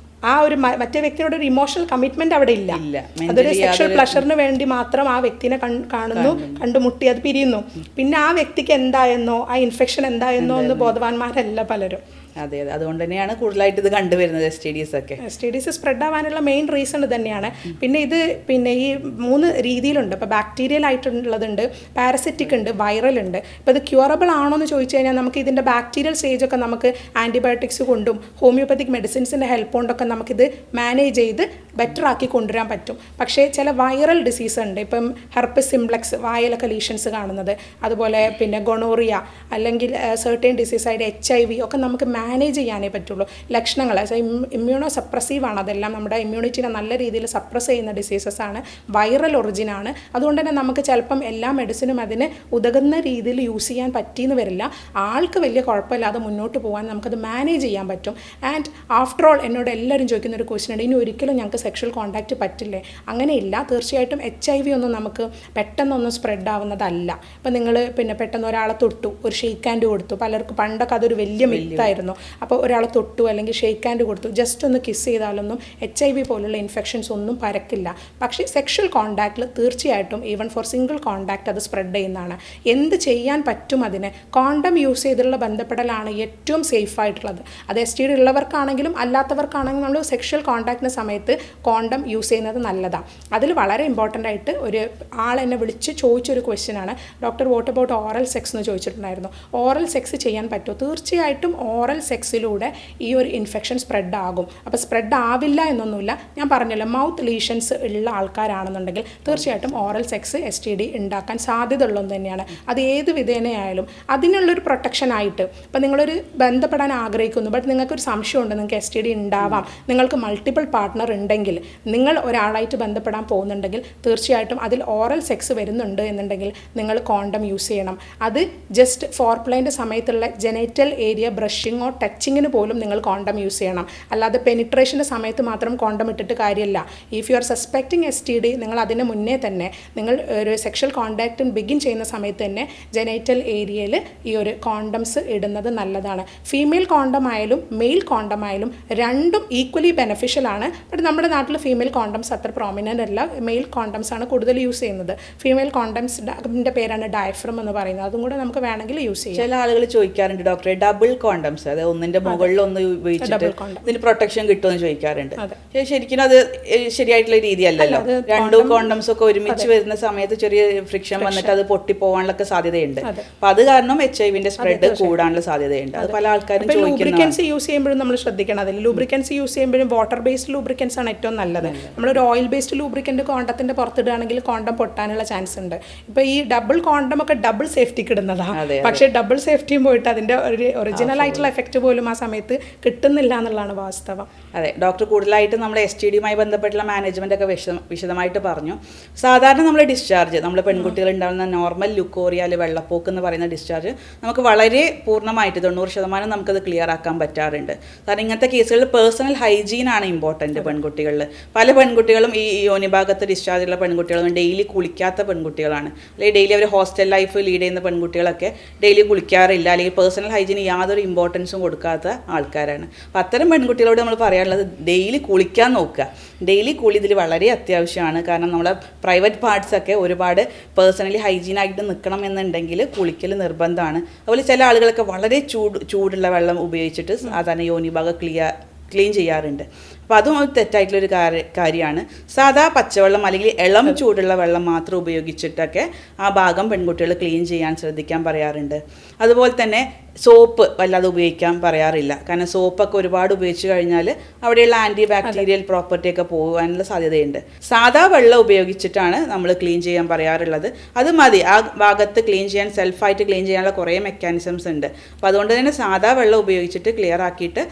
ആ ഒരു മറ്റേ വ്യക്തിയോട് ഒരു ഇമോഷണൽ കമ്മിറ്റ്മെന്റ് അവിടെ ഇല്ല. അതൊരു സെക്ഷൽ പ്ലഷറിന് വേണ്ടി മാത്രം ആ വ്യക്തിനെ കാണുന്നു, കണ്ടുമുട്ടി അത് പിരിയുന്നു. പിന്നെ ആ വ്യക്തിക്ക് എന്തായെന്നോ ആ ഇൻഫെക്ഷൻ എന്തായെന്നോ എന്ന് ബോധവാന്മാരല്ല പലരും.
അതെ, അതുകൊണ്ട് തന്നെയാണ് കൂടുതലായിട്ട് ഇത് കണ്ടുവരുന്നത്
STDs സ്പ്രെഡ് ആവാനുള്ള മെയിൻ റീസൺ ഇത് തന്നെയാണ്. പിന്നെ ഈ 3 രീതിയിലുണ്ട്. ഇപ്പോൾ ബാക്ടീരിയൽ ആയിട്ടുള്ളതുണ്ട്, പാരസിറ്റിക് ഉണ്ട്, വൈറൽ ഉണ്ട്. ഇപ്പോൾ ഇത് ക്യൂറബിൾ ആണോ എന്ന് ചോദിച്ചു കഴിഞ്ഞാൽ നമുക്ക് ഇതിൻ്റെ ബാക്ടീരിയൽ സ്റ്റേജൊക്കെ നമുക്ക് ആൻറ്റിബയോട്ടിക്സ് കൊണ്ടും ഹോമിയോപ്പത്തിക് മെഡിസിൻസിൻ്റെ ഹെൽപ്പ് കൊണ്ടൊക്കെ നമുക്കിത് മാനേജ് ചെയ്ത് ബെറ്റർ ആക്കി കൊണ്ടുവരാൻ പറ്റും. പക്ഷേ ചില വൈറൽ ഡിസീസ് ഉണ്ട്. ഇപ്പം ഹെർപ്പസ് സിംപ്ലെക്സ്, വായിലൊക്കെ ലീഷൻസ് കാണുന്നത്, അതുപോലെ പിന്നെ ഗൊണോറിയ അല്ലെങ്കിൽ സെർട്ടൈൻ ഡിസീസായിട്ട് HIV ഒക്കെ നമുക്ക് മാനേജ് ചെയ്യാനേ പറ്റുള്ളൂ. ലക്ഷണങ്ങൾ ഇമ്മ്യൂണോ സപ്രസീവ് ആണ്, അതെല്ലാം നമ്മുടെ ഇമ്മ്യൂണിറ്റിനെ നല്ല രീതിയിൽ സപ്രസ് ചെയ്യുന്ന ഡിസീസസ് ആണ്, വൈറൽ ഒറിജിനാണ്. അതുകൊണ്ട് തന്നെ നമുക്ക് ചിലപ്പം എല്ലാ മെഡിസിനും അതിന് ഉതകുന്ന രീതിയിൽ യൂസ് ചെയ്യാൻ പറ്റിയെന്ന് വരില്ല. ആൾക്ക് വലിയ കുഴപ്പമില്ലാതെ മുന്നോട്ട് പോകാൻ നമുക്കത് മാനേജ് ചെയ്യാൻ പറ്റും. ആൻഡ് ആഫ്റ്റർ ഓൾ എന്നോട് എല്ലാവരും ചോദിക്കുന്ന ഒരു ക്വസ്റ്റ്യൻ ഉണ്ട്, ഇനി ഒരിക്കലും ഞങ്ങൾക്ക് സെക്ഷൽ കോൺടാക്റ്റ് പറ്റില്ലേ? അങ്ങനെയില്ല. തീർച്ചയായിട്ടും HIV ഒന്നും നമുക്ക് പെട്ടെന്നൊന്നും സ്പ്രെഡ് ആവുന്നതല്ല. ഇപ്പം നിങ്ങൾ പെട്ടെന്ന് ഒരാളെ തൊട്ടു, ഒരു ഷെയ്ക്ക് ഹാൻഡ് കൊടുത്തു, പലർക്കും പണ്ടൊക്കെ അതൊരു വലിയ മിത്തായിരുന്നു. വന്നു, അപ്പോൾ ഒരാൾ തൊട്ടു അല്ലെങ്കിൽ ഷേക്ക് ഹാൻഡ് കൊടുത്തു, ജസ്റ്റ് ഒന്ന് കിസ് ചെയ്താലൊന്നും HIV പോലുള്ള ഇൻഫെക്ഷൻസ് ഒന്നും പരക്കില്ല. പക്ഷേ സെക്ഷൽ കോൺടാക്റ്റിൽ തീർച്ചയായിട്ടും ഈവൻ ഫോർ സിംഗിൾ കോൺടാക്റ്റ് അത് സ്പ്രെഡ് ചെയ്യുന്നതാണ്. എന്ത് ചെയ്യാൻ പറ്റും അതിന്? കോണ്ടം യൂസ് ചെയ്തുള്ള ബന്ധപ്പെടലാണ് ഏറ്റവും സേഫ് ആയിട്ടുള്ളത്. അത് STD ഉള്ളവർക്കാണെങ്കിലും അല്ലാത്തവർക്കാണെങ്കിലും നമ്മൾ സെക്ഷൽ കോൺടാക്റ്റിന് സമയത്ത് കോണ്ടം യൂസ് ചെയ്യുന്നത് നല്ലതാണ്. അതിൽ വളരെ ഇമ്പോർട്ടൻ്റ് ആയിട്ട് ഒരു ആൾ എന്നെ വിളിച്ച് ചോദിച്ചൊരു ക്വസ്റ്റ്യനാണ്, doctor what about oral sex എന്ന് ചോദിച്ചിട്ടുണ്ടായിരുന്നു. ഓറൽ സെക്സ് ചെയ്യാൻ പറ്റുമോ? തീർച്ചയായിട്ടും ഓറൽ സെക്സിലൂടെ ഈ ഒരു ഇൻഫെക്ഷൻ സ്പ്രെഡ് ആകും. അപ്പോൾ സ്പ്രെഡ് ആവില്ല എന്നൊന്നുമില്ല. ഞാൻ പറഞ്ഞല്ലോ, മൗത്ത് ലീഷൻസ് ഉള്ള ആൾക്കാരാണെന്നുണ്ടെങ്കിൽ തീർച്ചയായിട്ടും ഓറൽ സെക്സ് STD ഉണ്ടാക്കാൻ സാധ്യത ഉള്ളതെന്ന് തന്നെയാണ്. അത് ഏത് വിധേനയായാലും അതിനുള്ളൊരു പ്രൊട്ടക്ഷനായിട്ട് ഇപ്പം നിങ്ങളൊരു ബന്ധപ്പെടാൻ ആഗ്രഹിക്കുന്നു, ബട്ട് നിങ്ങൾക്കൊരു സംശയമുണ്ട് നിങ്ങൾക്ക് STD ഉണ്ടാവാം, നിങ്ങൾക്ക് മൾട്ടിപ്പിൾ പാർട്ട്ണർ ഉണ്ടെങ്കിൽ, നിങ്ങൾ ഒരാളായിട്ട് ബന്ധപ്പെടാൻ പോകുന്നുണ്ടെങ്കിൽ തീർച്ചയായിട്ടും അതിൽ ഓറൽ സെക്സ് വരുന്നുണ്ട് എന്നുണ്ടെങ്കിൽ നിങ്ങൾ കോണ്ടം യൂസ് ചെയ്യണം. അത് ജസ്റ്റ് ഫോർപ്ലൈൻ്റെ സമയത്തുള്ള ജെനൈറ്റൽ ഏരിയ ബ്രഷിങ്ങോ ടച്ചിങ്ങിന് പോലും നിങ്ങൾ കോണ്ടം യൂസ് ചെയ്യണം. അല്ലാതെ പെനിട്രേഷൻ്റെ സമയത്ത് മാത്രം കോണ്ടം ഇട്ടിട്ട് കാര്യമില്ല. ഇഫ് യു ആർ സസ്പെക്റ്റിംഗ് STD, നിങ്ങൾ അതിന് മുന്നേ തന്നെ നിങ്ങൾ ഒരു സെക്ഷൽ കോണ്ടാക്റ്റ് ബിഗിൻ ചെയ്യുന്ന സമയത്ത് തന്നെ ജെനൈറ്റൽ ഏരിയയിൽ ഈ ഒരു കോണ്ടംസ് ഇടുന്നത് നല്ലതാണ്. ഫീമെയിൽ കോണ്ടം ആയാലും മെയിൽ കോണ്ടം ആയാലും രണ്ടും ഈക്വലി ബെനഫിഷ്യൽ ആണ്. ബട്ട് നമ്മുടെ നാട്ടിൽ ഫീമെയിൽ കോണ്ടംസ് അത്ര പ്രോമിനൻ്റ് അല്ല, മെയിൽ കോണ്ടംസ് ആണ് കൂടുതൽ യൂസ് ചെയ്യുന്നത്. ഫീമെയിൽ കോണ്ടംസിൻ്റെ പേരാണ് ഡയഫ്രം എന്ന് പറയുന്നത്. അതും കൂടെ നമുക്ക് വേണമെങ്കിൽ യൂസ് ചെയ്യാം.
ചില ആളുകൾ ചോദിക്കാറുണ്ട് ഡോക്ടറെ, ഡബിൾ കോണ്ടംസ്, അതായത് ഒന്നിന്റെ മുകളിൽ ഒന്ന് ഉപയോഗിച്ചിട്ട് ഇതിന് പ്രൊട്ടക്ഷൻ കിട്ടുമെന്ന് ചോദിക്കാറുണ്ട്. ശരിക്കും അത് ശരിയായിട്ടുള്ള രീതിയല്ലല്ലോ. രണ്ടു കോണ്ടംസ് ഒക്കെ ഒരുമിച്ച് വരുന്ന സമയത്ത് ചെറിയ ഫ്രിക്ഷൻ വന്നിട്ട് അത് പൊട്ടിപ്പോവാനുള്ള സാധ്യതയുണ്ട്. അപ്പൊ അത് കാരണം HIV-ന്റെ സ്പ്രെഡ് കൂടാനുള്ള സാധ്യതയുണ്ട്. അത് പല ആൾക്കാരും
ലൂബ്രിക്കൻസ് യൂസ് ചെയ്യുമ്പോഴും നമ്മൾ ശ്രദ്ധിക്കണം. അതിൽ ലൂബ്രിക്കൻസ് യൂസ് ചെയ്യുമ്പോഴും വാട്ടർ ബേസ്ഡ് ലൂബ്രിക്കൻസ് ആണ് ഏറ്റവും നല്ലത്. നമ്മളൊരു ഓയിൽ ബേസ്ഡ് ലൂബ്രിക്കൻറ്റ് കോണ്ടത്തിന്റെ പുറത്തിടുകയാണെങ്കിൽ കോണ്ടം പൊട്ടാനുള്ള ചാൻസ് ഉണ്ട്. ഇപ്പൊ ഈ ഡബിൾ കോണ്ടം ഒക്കെ ഡബിൾ സേഫ്റ്റിക്ക് ഇടുന്നതാണ്. പക്ഷേ ഡബിൾ സേഫ്റ്റിയും പോയിട്ട് അതിന്റെ ഒരു ഒറിജിനൽ ആയിട്ടുള്ള എഫക്റ്റ് പോലും ആ സമയത്ത് കിട്ടുന്നില്ല എന്നുള്ളതാണ് വാസ്തവം.
അതെ, ഡോക്ടർ കൂടുതലായിട്ട് നമ്മൾ STD-യുമായി ബന്ധപ്പെട്ടുള്ള മാനേജ്മെന്റ് ഒക്കെ വിശദമായിട്ട് പറഞ്ഞു. സാധാരണ നമ്മൾ ഡിസ്ചാർജ്, നമ്മൾ പെൺകുട്ടികൾ ഉണ്ടാകുന്ന നോർമൽ ലുക്കോറിയ അല്ലെങ്കിൽ വെള്ളപ്പോക്ക് എന്ന് പറയുന്ന ഡിസ്ചാർജ് നമുക്ക് വളരെ പൂർണ്ണമായിട്ട് 90% നമുക്കത് ക്ലിയർ ആക്കാൻ പറ്റാറുണ്ട്. കാരണം ഇങ്ങനത്തെ കേസുകളിൽ പേഴ്സണൽ ഹൈജീനാണ് ഇമ്പോർട്ടൻറ്റ് പെൺകുട്ടികളിൽ. പല പെൺകുട്ടികളും ഈ യോനിഭാഗത്ത് ഡിസ്ചാർജുള്ള പെൺകുട്ടികളും ഡെയിലി കുളിക്കാത്ത പെൺകുട്ടികളാണ്. അല്ലെങ്കിൽ ഡെയിലി അവർ ഹോസ്റ്റൽ ലൈഫ് ലീഡ് ചെയ്യുന്ന പെൺകുട്ടികളൊക്കെ ഡെയിലി കുളിക്കാറില്ല, അല്ലെങ്കിൽ പേഴ്സണൽ ഹൈജീന് യാതൊരു ഇമ്പോർട്ടൻസും കൊടുക്കാത്ത ആൾക്കാരാണ്. അപ്പം അത്തരം പെൺകുട്ടികളോട് നമ്മൾ പറയാനുള്ളത് ഡെയിലി കുളിക്കാൻ നോക്കുക. ഡെയിലി കുളി ഇതിൽ വളരെ അത്യാവശ്യമാണ്. കാരണം നമ്മളെ പ്രൈവറ്റ് പാർട്സ് ഒക്കെ ഒരുപാട് പേഴ്സണലി ഹൈജീനായിട്ട് നിൽക്കണം എന്നുണ്ടെങ്കിൽ കുളിക്കൽ നിർബന്ധമാണ്. അതുപോലെ ചില ആളുകളൊക്കെ വളരെ ചൂടുള്ള വെള്ളം ഉപയോഗിച്ചിട്ട് സാധാരണ യോനിഭാഗം ക്ലീൻ ചെയ്യാറുണ്ട്. അപ്പോൾ അതും ഒരു തെറ്റായിട്ടുള്ളൊരു കാര്യമാണ്. സാധാ പച്ചവെള്ളം അല്ലെങ്കിൽ ഇളം ചൂടുള്ള വെള്ളം മാത്രം ഉപയോഗിച്ചിട്ടൊക്കെ ആ ഭാഗം പെൺകുട്ടികൾ ക്ലീൻ ചെയ്യാൻ ശ്രദ്ധിക്കാൻ പറയാറുണ്ട്. അതുപോലെ തന്നെ സോപ്പ് വല്ലാതെ ഉപയോഗിക്കാൻ പറയാറില്ല. കാരണം സോപ്പൊക്കെ ഒരുപാട് ഉപയോഗിച്ച് കഴിഞ്ഞാൽ അവിടെയുള്ള ആൻറ്റി ബാക്ടീരിയൽ പ്രോപ്പർട്ടിയൊക്കെ പോകാനുള്ള സാധ്യതയുണ്ട്. സാധാ വെള്ളം ഉപയോഗിച്ചിട്ടാണ് നമ്മൾ ക്ലീൻ ചെയ്യാൻ പറയാറുള്ളത്. അത് മതി. ആ ഭാഗത്ത് ക്ലീൻ ചെയ്യാൻ, സെൽഫായിട്ട് ക്ലീൻ ചെയ്യാനുള്ള കുറേ മെക്കാനിസംസ് ഉണ്ട്. അപ്പോൾ അതുകൊണ്ട് തന്നെ സാധാ വെള്ളം ഉപയോഗിച്ചിട്ട് ക്ലിയർ ആക്കിയിട്ട്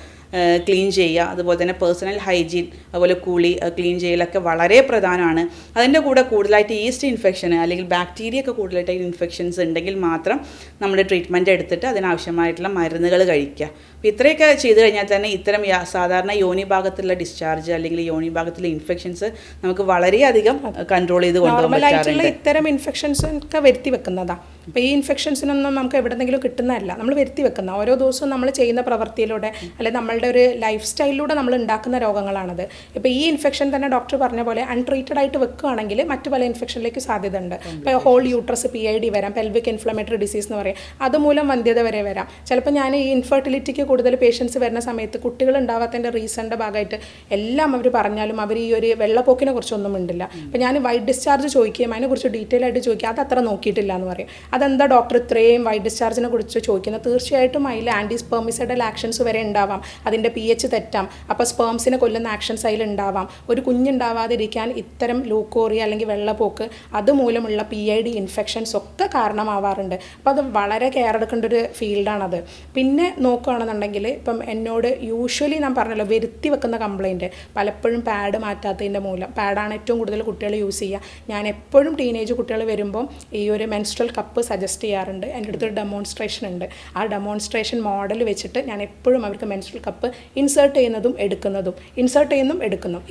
ക്ലീൻ ചെയ്യുക. അതുപോലെ തന്നെ പേഴ്സണൽ ഹൈജീൻ, അതുപോലെ കുളി, ക്ലീൻ ചെയ്യലൊക്കെ വളരെ പ്രധാനമാണ്. അതിൻ്റെ കൂടെ കൂടുതലായിട്ട് ഈസ്റ്റ് ഇൻഫെക്ഷൻ അല്ലെങ്കിൽ ബാക്ടീരിയ ഒക്കെ കൂടുതലായിട്ട് ഇൻഫെക്ഷൻസ് ഉണ്ടെങ്കിൽ മാത്രം നമ്മൾ ട്രീറ്റ്മെൻറ്റ് എടുത്തിട്ട് അതിനാവശ്യമായിട്ടുള്ള മരുന്നുകൾ കഴിക്കുക. അപ്പോൾ ഇത്രയൊക്കെ ചെയ്തു കഴിഞ്ഞാൽ തന്നെ ഇത്തരം സാധാരണ യോനി ഭാഗത്തുള്ള ഡിസ്ചാർജ് അല്ലെങ്കിൽ യോനി ഭാഗത്തുള്ള ഇൻഫെക്ഷൻസ് നമുക്ക് വളരെയധികം കൺട്രോൾ ചെയ്ത് കൊണ്ടുപോകാൻ പറ്റാറുണ്ട്.
ഇത്തരം ഇൻഫെക്ഷൻസ് ഒക്കെ വരുത്തി വെക്കുന്നതാണ്. അപ്പോൾ ഈ ഇൻഫെക്ഷൻസിനൊന്നും നമുക്ക് എവിടെന്നെങ്കിലും കിട്ടുന്നതല്ല, നമ്മൾ വരുത്തി വെക്കുന്ന ഓരോ ദിവസവും നമ്മൾ ചെയ്യുന്ന പ്രവൃത്തിയിലൂടെ അല്ലെങ്കിൽ നമ്മളുടെ ഒരു ലൈഫ് സ്റ്റൈലിലൂടെ നമ്മൾ ഉണ്ടാക്കുന്ന രോഗങ്ങളാണത്. ഇപ്പോൾ ഈ ഇൻഫെക്ഷൻ തന്നെ ഡോക്ടർ പറഞ്ഞ പോലെ അൺട്രീറ്റഡ് ആയിട്ട് വെക്കുകയാണെങ്കിൽ മറ്റു പല ഇൻഫെക്ഷനിലേക്ക് സാധ്യത ഉണ്ട്. ഇപ്പോൾ ഹോൾ യൂട്രസ് PID വരാം, പെൽവിക് ഇൻഫ്ലമേറ്ററി ഡിസീസ് എന്ന് പറയും, അതുമൂലം വന്ധ്യത വരെ വരാം. ചിലപ്പോൾ ഞാൻ ഈ ഇൻഫെർട്ടിലിറ്റിക്ക് കൂടുതൽ പേഷ്യൻസ് വരുന്ന സമയത്ത് കുട്ടികൾ ഉണ്ടാവാത്തതിൻ്റെ റീസണിൻ്റെ ഭാഗമായിട്ട് എല്ലാം അവർ പറഞ്ഞാലും അവർ ഈ ഒരു വെള്ളപ്പോക്കിനെ കുറിച്ചൊന്നും ഉണ്ടില്ല. അപ്പോൾ ഞാൻ വൈറ്റ് ഡിസ്ചാർജ് ചോദിക്കുകയും അതിനെക്കുറിച്ച് ഡീറ്റെയിൽ ആയിട്ട് ചോദിക്കുക, അത് അത്ര നോക്കിയിട്ടില്ല എന്ന് പറയും. അതെന്താ ഡോക്ടർ ഇത്രയും വൈറ്റ് ഡിസ്ചാർജിനെ കുറിച്ച് ചോദിക്കുന്നത്? തീർച്ചയായിട്ടും അതിൽ ആൻറ്റി സ്പെർമിസൈഡൽ ആക്ഷൻസ് വരെ ഉണ്ടാവാം, അതിൻ്റെ pH തെറ്റാം, അപ്പോൾ സ്പേംസിനെ കൊല്ലുന്ന ആക്ഷൻസ് അതിലുണ്ടാവാം. ഒരു കുഞ്ഞുണ്ടാവാതിരിക്കാൻ ഇത്തരം ലൂക്കോറിയ അല്ലെങ്കിൽ വെള്ളപ്പോക്ക് അതുമൂലമുള്ള PID ഇൻഫെക്ഷൻസ് ഒക്കെ കാരണമാവാറുണ്ട്. അപ്പോൾ അത് വളരെ കെയർ എടുക്കേണ്ട ഒരു ഫീൽഡാണത്. പിന്നെ നോക്കുകയാണെന്നുണ്ടെങ്കിൽ ഇപ്പം എന്നോട് യൂഷ്വലി ഞാൻ പറഞ്ഞല്ലോ വരുത്തി വെക്കുന്ന കംപ്ലയിൻറ്റ് പലപ്പോഴും പാഡ് മാറ്റാത്തതിൻ്റെ മൂലം. പാഡാണ് ഏറ്റവും കൂടുതൽ കുട്ടികൾ യൂസ് ചെയ്യുക. ഞാൻ എപ്പോഴും ടീനേജ് കുട്ടികൾ വരുമ്പം ഈ ഒരു മെൻസ്ട്രൽ കപ്പ് സജസ്റ്റ് ചെയ്യാറുണ്ട്. എൻ്റെ അടുത്തൊരു ഡെമോൺസ്ട്രേഷൻ ഉണ്ട്. ആ ഡെമോൺസ്ട്രേഷൻ മോഡൽ വെച്ചിട്ട് ഞാൻ എപ്പോഴും അവർക്ക് മെൻസ്ട്രൽ കപ്പ് കപ്പ് ഇൻസേർട്ട് ചെയ്യുന്നതും എടുക്കുന്നതും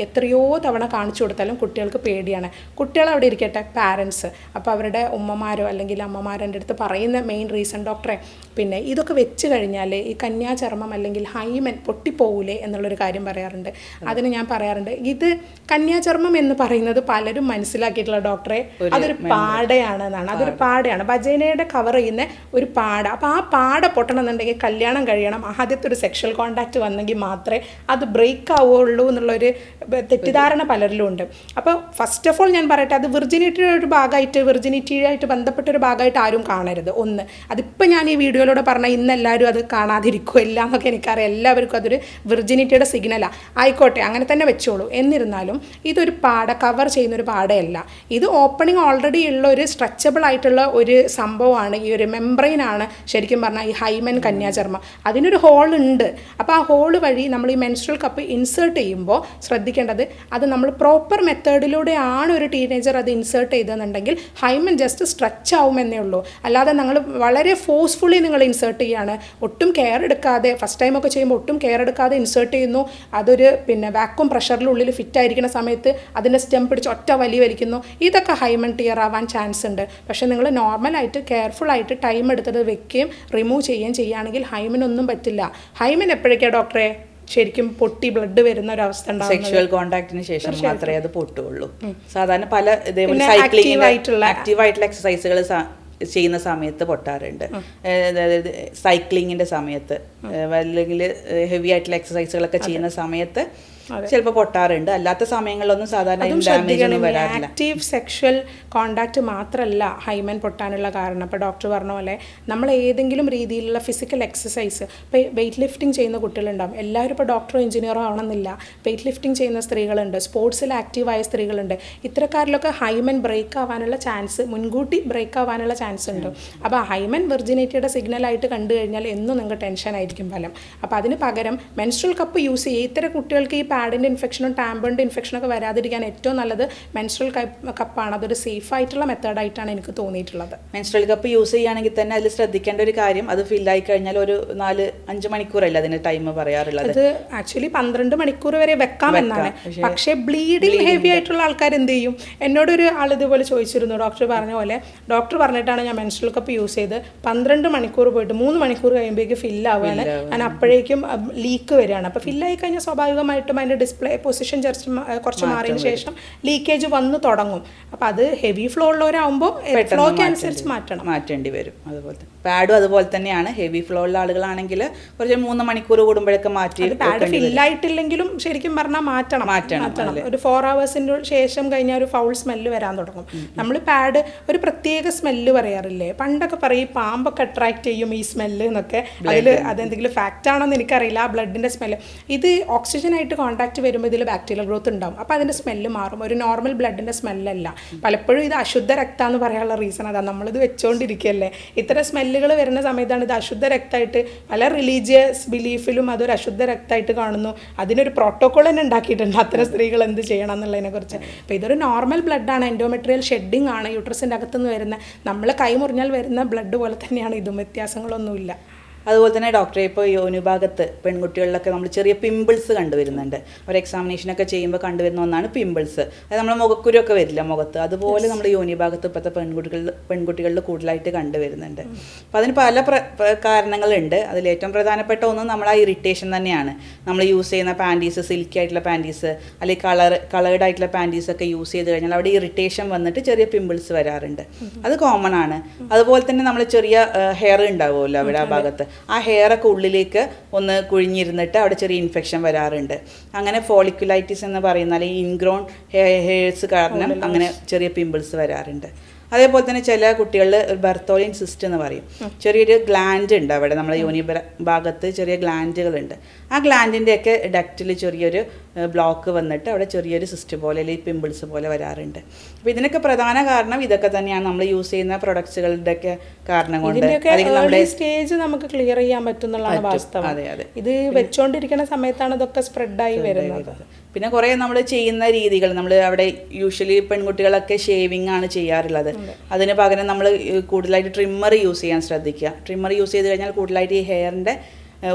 എത്രയോ തവണ കാണിച്ചു കൊടുത്താലും കുട്ടികൾക്ക് പേടിയാണ്. കുട്ടികൾ അവിടെ ഇരിക്കട്ടെ, പാരൻസ് അപ്പോൾ അവരുടെ ഉമ്മമാരോ അല്ലെങ്കിൽ അമ്മമാരോ എൻ്റെ അടുത്ത് പറയുന്ന മെയിൻ റീസൺ, ഡോക്ടറെ പിന്നെ ഇതൊക്കെ വെച്ച് കഴിഞ്ഞാൽ ഈ കന്യാചർമ്മം അല്ലെങ്കിൽ ഹൈമൻ പൊട്ടിപ്പോകൂലേ എന്നുള്ളൊരു കാര്യം പറയാറുണ്ട്. അതിന് ഞാൻ പറയാറുണ്ട്, ഇത് കന്യാചർമ്മം എന്ന് പറയുന്നത് പലരും മനസ്സിലാക്കിയിട്ടുള്ള ഡോക്ടറെ അതൊരു പാടയാണ് എന്നാണ്. അതൊരു പാടയാണ്, വജൈനയുടെ കവർ ചെയ്യുന്ന ഒരു പാട. അപ്പോൾ ആ പാട പൊട്ടണമെന്നുണ്ടെങ്കിൽ കല്യാണം കഴിയണം, ആദ്യത്തെ ഒരു സെക്ഷൽ കോണ്ടാക്റ്റ് വന്നെങ്കിൽ മാത്രമേ അത് ബ്രേക്ക് ആവുകയുള്ളൂ എന്നുള്ളൊരു തെറ്റിദ്ധാരണ പലരിലും ഉണ്ട്. അപ്പോൾ ഫസ്റ്റ് ഓഫ് ഓൾ ഞാൻ പറയട്ടെ, അത് വിർജിനിറ്റിയായിട്ട് ബന്ധപ്പെട്ടൊരു ഭാഗമായിട്ട് ആരും കാണരുത്. ഒന്ന്, അതിപ്പോൾ ഞാൻ ഈ വീഡിയോയിലൂടെ പറഞ്ഞാൽ ഇന്ന് എല്ലാവരും അത് കാണാതിരിക്കുമല്ല എന്നൊക്കെ എനിക്കറിയാം. എല്ലാവർക്കും അതൊരു വിർജിനിറ്റിയുടെ സിഗ്നലാണ്. ആയിക്കോട്ടെ, അങ്ങനെ തന്നെ വെച്ചോളൂ. എന്നിരുന്നാലും ഇതൊരു കവർ ചെയ്യുന്നൊരു പാടയല്ല. ഇത് ഓപ്പണിംഗ് ഓൾറെഡി ഉള്ള ഒരു സ്ട്രെച്ചബിൾ ആയിട്ടുള്ള ഒരു സംഭവമാണ്. ഈ ഒരു മെംബ്രെയിനാണ് ശരിക്കും പറഞ്ഞാൽ ഈ ഹൈമൻ കന്യാചർമ്മം. അതിനൊരു ഹോൾ ഉണ്ട്. അപ്പോൾ ആ ഹോള് വഴി നമ്മൾ ഈ മെൻസ്ട്രൽ കപ്പ് ഇൻസേർട്ട് ചെയ്യുമ്പോൾ ശ്രദ്ധിക്കേണ്ടത്, അത് നമ്മൾ പ്രോപ്പർ മെത്തേഡിലൂടെയാണ് ഒരു ടീനേജർ അത് ഇൻസേർട്ട് ചെയ്തതെന്നുണ്ടെങ്കിൽ ഹൈമൻ ജസ്റ്റ് സ്ട്രെച്ച് ആവുമെന്നേ ഉള്ളൂ. അല്ലാതെ നിങ്ങൾ വളരെ ഫോഴ്സ്ഫുള്ളി നിങ്ങൾ ഇൻസേർട്ട് ചെയ്യുകയാണ്, ഒട്ടും കെയർ എടുക്കാതെ, ഫസ്റ്റ് ടൈമൊക്കെ ചെയ്യുമ്പോൾ ഒട്ടും കെയർ എടുക്കാതെ ഇൻസേർട്ട് ചെയ്യുന്നു, അതൊരു വാക്വം പ്രഷറിനുള്ളിൽ ഫിറ്റ് ആയിരിക്കുന്ന സമയത്ത് അതിൻ്റെ സ്റ്റെം പിടിച്ച് ഒറ്റ വലി വലിക്കുന്നു, ഇതൊക്കെ ഹൈമൻ ടിയർ ആവാൻ ചാൻസ് ഉണ്ട്. പക്ഷേ നിങ്ങൾ നോർമലായിട്ട് കെയർഫുള്ളായിട്ട് ടൈം എടുത്തത് വെക്കുകയും റിമൂവ് ചെയ്യുകയാണെങ്കിൽ ഹൈമനൊന്നും പറ്റില്ല. ഹൈമൻ എപ്പോഴേക്കാണ് ഡോക്ടറെ ശരിക്കും പൊട്ടി ബ്ലഡ് വരുന്ന ഒരു അവസ്ഥ ഉണ്ടാവും?
സെക്ഷുവൽ കോണ്ടാക്ടിന് ശേഷം മാത്രമേ അത് പൊട്ടുള്ളൂ. സാധാരണ പല ഇതേപോലെ ആക്റ്റീവ് ആയിട്ടുള്ള എക്സസൈസുകൾ ചെയ്യുന്ന സമയത്ത് പൊട്ടാറുണ്ട്. അതായത് സൈക്ലിങ്ങിന്റെ സമയത്ത് അല്ലെങ്കിൽ ഹെവി ആയിട്ടുള്ള എക്സസൈസുകളൊക്കെ ചെയ്യുന്ന സമയത്ത് ചിലപ്പോൾ പൊട്ടാറുണ്ട്. അല്ലാത്ത സമയങ്ങളിലൊന്നും സാധാരണ ഡാമേജ് ഒന്നും വരാറില്ല.
ആക്റ്റീവ് സെക്ഷൽ കോണ്ടാക്ട് മാത്രമല്ല ഹൈമൻ പൊട്ടാനുള്ള കാരണം. ഇപ്പോൾ ഡോക്ടർ പറഞ്ഞ പോലെ നമ്മൾ ഏതെങ്കിലും രീതിയിലുള്ള ഫിസിക്കൽ എക്സസൈസ്, ഇപ്പോൾ വെയിറ്റ് ലിഫ്റ്റിംഗ് ചെയ്യുന്ന കുട്ടികളുണ്ടാകും. എല്ലാവരും ഇപ്പോൾ ഡോക്ടറോ എഞ്ചിനീയറോ ആവണമെന്നില്ല. വെയിറ്റ് ലിഫ്റ്റിംഗ് ചെയ്യുന്ന സ്ത്രീകളുണ്ട്, സ്പോർട്സിൽ ആക്റ്റീവായ സ്ത്രീകളുണ്ട്. ഇത്തരക്കാരിലൊക്കെ ഹൈമൻ ബ്രേക്ക് ആവാനുള്ള ചാൻസ്, മുൻകൂട്ടി ബ്രേക്ക് ആവാനുള്ള ചാൻസ് ഉണ്ട്. അപ്പോൾ ഹൈമൻ വിർജിനിറ്റിയുടെ സിഗ്നലായിട്ട് കണ്ടു കഴിഞ്ഞാൽ എന്നും നിങ്ങൾക്ക് ടെൻഷൻ ആയിരിക്കും ഫലം. അപ്പോൾ അതിന് പകരം മെൻസ്ട്രൽ കപ്പ് യൂസ് ചെയ്യുക. ഇത്തരം കുട്ടികൾക്ക് ഈ പാഡിൻ്റെ ഇൻഫെക്ഷനും ടാമ്പറിൻ്റെ ഇൻഫെക്ഷനൊക്കെ വരാതിരിക്കാൻ ഏറ്റവും നല്ലത് മെൻസ്ട്രൽ കപ്പാണ്. അതൊരു സേഫ് ആയിട്ടുള്ള മെത്തേഡായിട്ടാണ് എനിക്ക് തോന്നിയിട്ടുള്ളത്.
മെൻസ്ട്രൽ കപ്പ് യൂസ് ചെയ്യുകയാണെങ്കിൽ തന്നെ അതിൽ ശ്രദ്ധിക്കേണ്ട ഒരു കാര്യം, അത് ഫില്ലായി കഴിഞ്ഞാൽ ഒരു 4-5 മണിക്കൂറല്ല അതിന് ടൈം പറയാറുള്ളത്.
അത് ആക്ച്വലി 12 മണിക്കൂർ വരെ വെക്കാമെന്നാണ്. പക്ഷേ ബ്ലീഡിങ് ഹെവി ആയിട്ടുള്ള ആൾക്കാർ എന്ത് ചെയ്യും? എന്നോടൊരു ആൾ ഇതുപോലെ ചോദിച്ചിരുന്നു, ഡോക്ടർ പറഞ്ഞ പോലെ, ഡോക്ടർ പറഞ്ഞിട്ടാണ് ഞാൻ മെൻസ്ട്രൽ കപ്പ് യൂസ് ചെയ്ത് 12 മണിക്കൂർ പോയിട്ട് 3 മണിക്കൂർ കഴിയുമ്പോഴേക്കും ഫില്ലാവുകയാണ്, ഞാൻ അപ്പോഴേക്കും ലീക്ക് വരികയാണ്. അപ്പോൾ ഫില്ലായി കഴിഞ്ഞാൽ സ്വാഭാവികമായിട്ടും അതിൻ്റെ ഡിസ്പ്ലേ പൊസിഷൻ കുറച്ച് മാറിയതിന് ശേഷം ലീക്കേജ് വന്ന് തുടങ്ങും. അപ്പോൾ അത് ഹെവി ഫ്ലോ ഉള്ളവരാകുമ്പോൾ ഫ്ലോയ്ക്ക് അനുസരിച്ച്
മാറ്റേണ്ടി വരും. അതുപോലെ പാഡും അതുപോലെ തന്നെയാണ്. ഹെവി ഫ്ലോ ഉള്ള ആളുകളാണെങ്കിൽ കുറച്ച് 3 മണിക്കൂർ കൂടുമ്പോഴൊക്കെ മാറ്റി.
പാഡ് ഫില്ലായിട്ടില്ലെങ്കിലും ശരിക്കും പറഞ്ഞാൽ മാറ്റണം. ഒരു 4 hours ശേഷം കഴിഞ്ഞാൽ ഒരു ഫൗൾ സ്മെല്ല് വരാൻ തുടങ്ങും. നമ്മൾ പാഡ് ഒരു പ്രത്യേക സ്മെല്ല് പറയാറില്ലേ? പണ്ടൊക്കെ പറയും പാമ്പൊക്കെ അട്രാക്ട് ചെയ്യും ഈ സ്മെല്ല് എന്നൊക്കെ. അതിൽ അതെന്തെങ്കിലും ഫാക്റ്റ് ആണോ എന്ന് എനിക്കറിയില്ല. ആ ബ്ലഡിൻ്റെ സ്മെല്ല്, ഇത് ഓക്സിജനായിട്ട് കോൺടാക്റ്റ് വരുമ്പോൾ ഇതിൽ ബാക്ടീരിയൽ ഗ്രോത്ത് ഉണ്ടാവും. അപ്പോൾ അതിൻ്റെ സ്മെല്ല് മാറും. ഒരു നോർമൽ ബ്ലഡിൻ്റെ സ്മെല്ലല്ല. പലപ്പോഴും ഇത് അശുദ്ധ രക്തമെന്ന് പറയാനുള്ള റീസൺ അതാണ്. നമ്മളിത് വെച്ചുകൊണ്ടിരിക്കുകയല്ലേ. ഇത്തരം സ്മെല്ലുകൾ വരുന്ന സമയത്താണ് ഇത് അശുദ്ധ രക്തമായിട്ട്, പല റിലീജിയസ് ബിലീഫിലും അതൊരു അശുദ്ധ രക്തമായിട്ട് കാണുന്നു. അതിനൊരു പ്രോട്ടോക്കോൾ തന്നെ ഉണ്ടാക്കിയിട്ടുണ്ട് അത്തരം സ്ത്രീകൾ എന്ത് ചെയ്യണം എന്നുള്ളതിനെ കുറിച്ച്. അപ്പോൾ ഇതൊരു നോർമൽ ബ്ലഡാണ്, എൻഡോമെട്രിയൽ ഷെഡിങ് ആണ്, യൂട്രസിൻ്റെ അകത്തുനിന്ന് വരുന്ന, നമ്മൾ കൈ മുറിഞ്ഞാൽ വരുന്ന ബ്ലഡ് പോലെ തന്നെയാണ് ഇതും, വ്യത്യാസങ്ങളൊന്നുമില്ല.
അതുപോലെ തന്നെ ഡോക്ടറെ, ഇപ്പോൾ യോനിഭാഗത്ത് പെൺകുട്ടികളിലൊക്കെ നമ്മൾ ചെറിയ പിമ്പിൾസ് കണ്ടുവരുന്നുണ്ട്. ഒരു എക്സാമിനേഷനൊക്കെ ചെയ്യുമ്പോൾ കണ്ടുവരുന്ന ഒന്നാണ് പിമ്പിൾസ്. അത് നമ്മൾ മുഖക്കുരുവൊക്കെ വരില്ല മുഖത്ത്, അതുപോലെ നമ്മൾ യോനിഭാഗത്ത് ഇപ്പോഴത്തെ പെൺകുട്ടികളിൽ കൂടുതലായിട്ട് കണ്ടുവരുന്നുണ്ട്. അപ്പോൾ അതിന് പല കാരണങ്ങളുണ്ട്. അതിലേറ്റവും പ്രധാനപ്പെട്ട ഒന്ന് നമ്മൾ ആ ഇറിറ്റേഷൻ തന്നെയാണ്. നമ്മൾ യൂസ് ചെയ്യുന്ന പാൻറ്റീസ്, സിൽക്കി ആയിട്ടുള്ള പാൻറ്റീസ് അല്ലെങ്കിൽ കളേർഡ് ആയിട്ടുള്ള പാൻറ്റീസൊക്കെ യൂസ് ചെയ്ത് കഴിഞ്ഞാൽ അവിടെ ഇറിറ്റേഷൻ വന്നിട്ട് ചെറിയ പിമ്പിൾസ് വരാറുണ്ട്. അത് കോമൺ ആണ്. അതുപോലെ തന്നെ നമ്മൾ ചെറിയ ഹെയർ ഉണ്ടാവുമല്ലോ അവിടെ ആ ഭാഗത്ത്, ആ ഹെയറൊക്കെ ഉള്ളിലേക്ക് ഒന്ന് കുഴിഞ്ഞിരുന്നിട്ട് അവിടെ ചെറിയ ഇൻഫെക്ഷൻ വരാറുണ്ട്. അങ്ങനെ ഫോളിക്കുലൈറ്റിസ് എന്ന് പറയുന്ന അല്ലെങ്കിൽ ഇൻഗ്രോൺ ഹെയർസ് കാരണം അങ്ങനെ ചെറിയ പിമ്പിൾസ് വരാറുണ്ട്. അതേപോലെ തന്നെ ചില കുട്ടികളിൽ ഒരു ബർത്തോളിൻ സിസ്റ്റ് എന്ന് പറയും, ചെറിയൊരു ഗ്ലാൻഡ് ഉണ്ട് അവിടെ, നമ്മുടെ യോനി ഭാഗത്ത് ചെറിയ ഗ്ലാൻഡുകളുണ്ട്. ആ ഗ്ലാൻഡിൻ്റെയൊക്കെ ഡക്റ്റിൽ ചെറിയൊരു ബ്ലോക്ക് വന്നിട്ട് അവിടെ ചെറിയൊരു സിസ്റ്റ് പോലെ അല്ലെങ്കിൽ പിമ്പിൾസ് പോലെ വരാറുണ്ട്. അപ്പോൾ ഇതിനൊക്കെ പ്രധാന കാരണം ഇതൊക്കെ തന്നെയാണ്, നമ്മൾ യൂസ് ചെയ്യുന്ന പ്രൊഡക്ട്സുകളുടെ ഒക്കെ കാരണം കൊണ്ട്.
അല്ലെങ്കിൽ നമ്മുടെ സ്റ്റേജ് നമുക്ക് ക്ലിയർ ചെയ്യാൻ പറ്റുന്നതാണ് വാസ്തവം.
അതെ അതെ,
ഇത് വെച്ചുകൊണ്ടിരിക്കുന്ന സമയത്താണ് ഇതൊക്കെ സ്പ്രെഡായി വരുന്നത്.
പിന്നെ കുറേ നമ്മൾ ചെയ്യുന്ന രീതികൾ, നമ്മൾ അവിടെ യൂഷ്വലി പെൺകുട്ടികളൊക്കെ ഷേവിങ് ആണ് ചെയ്യാറുള്ളത്. അതിന് പകരം നമ്മൾ കൂടുതലായിട്ട് ട്രിമ്മർ യൂസ് ചെയ്യാൻ ശ്രദ്ധിക്കുക. ട്രിമ്മർ യൂസ് ചെയ്ത് കഴിഞ്ഞാൽ കൂടുതലായിട്ട് ഈ ഹെയറിൻ്റെ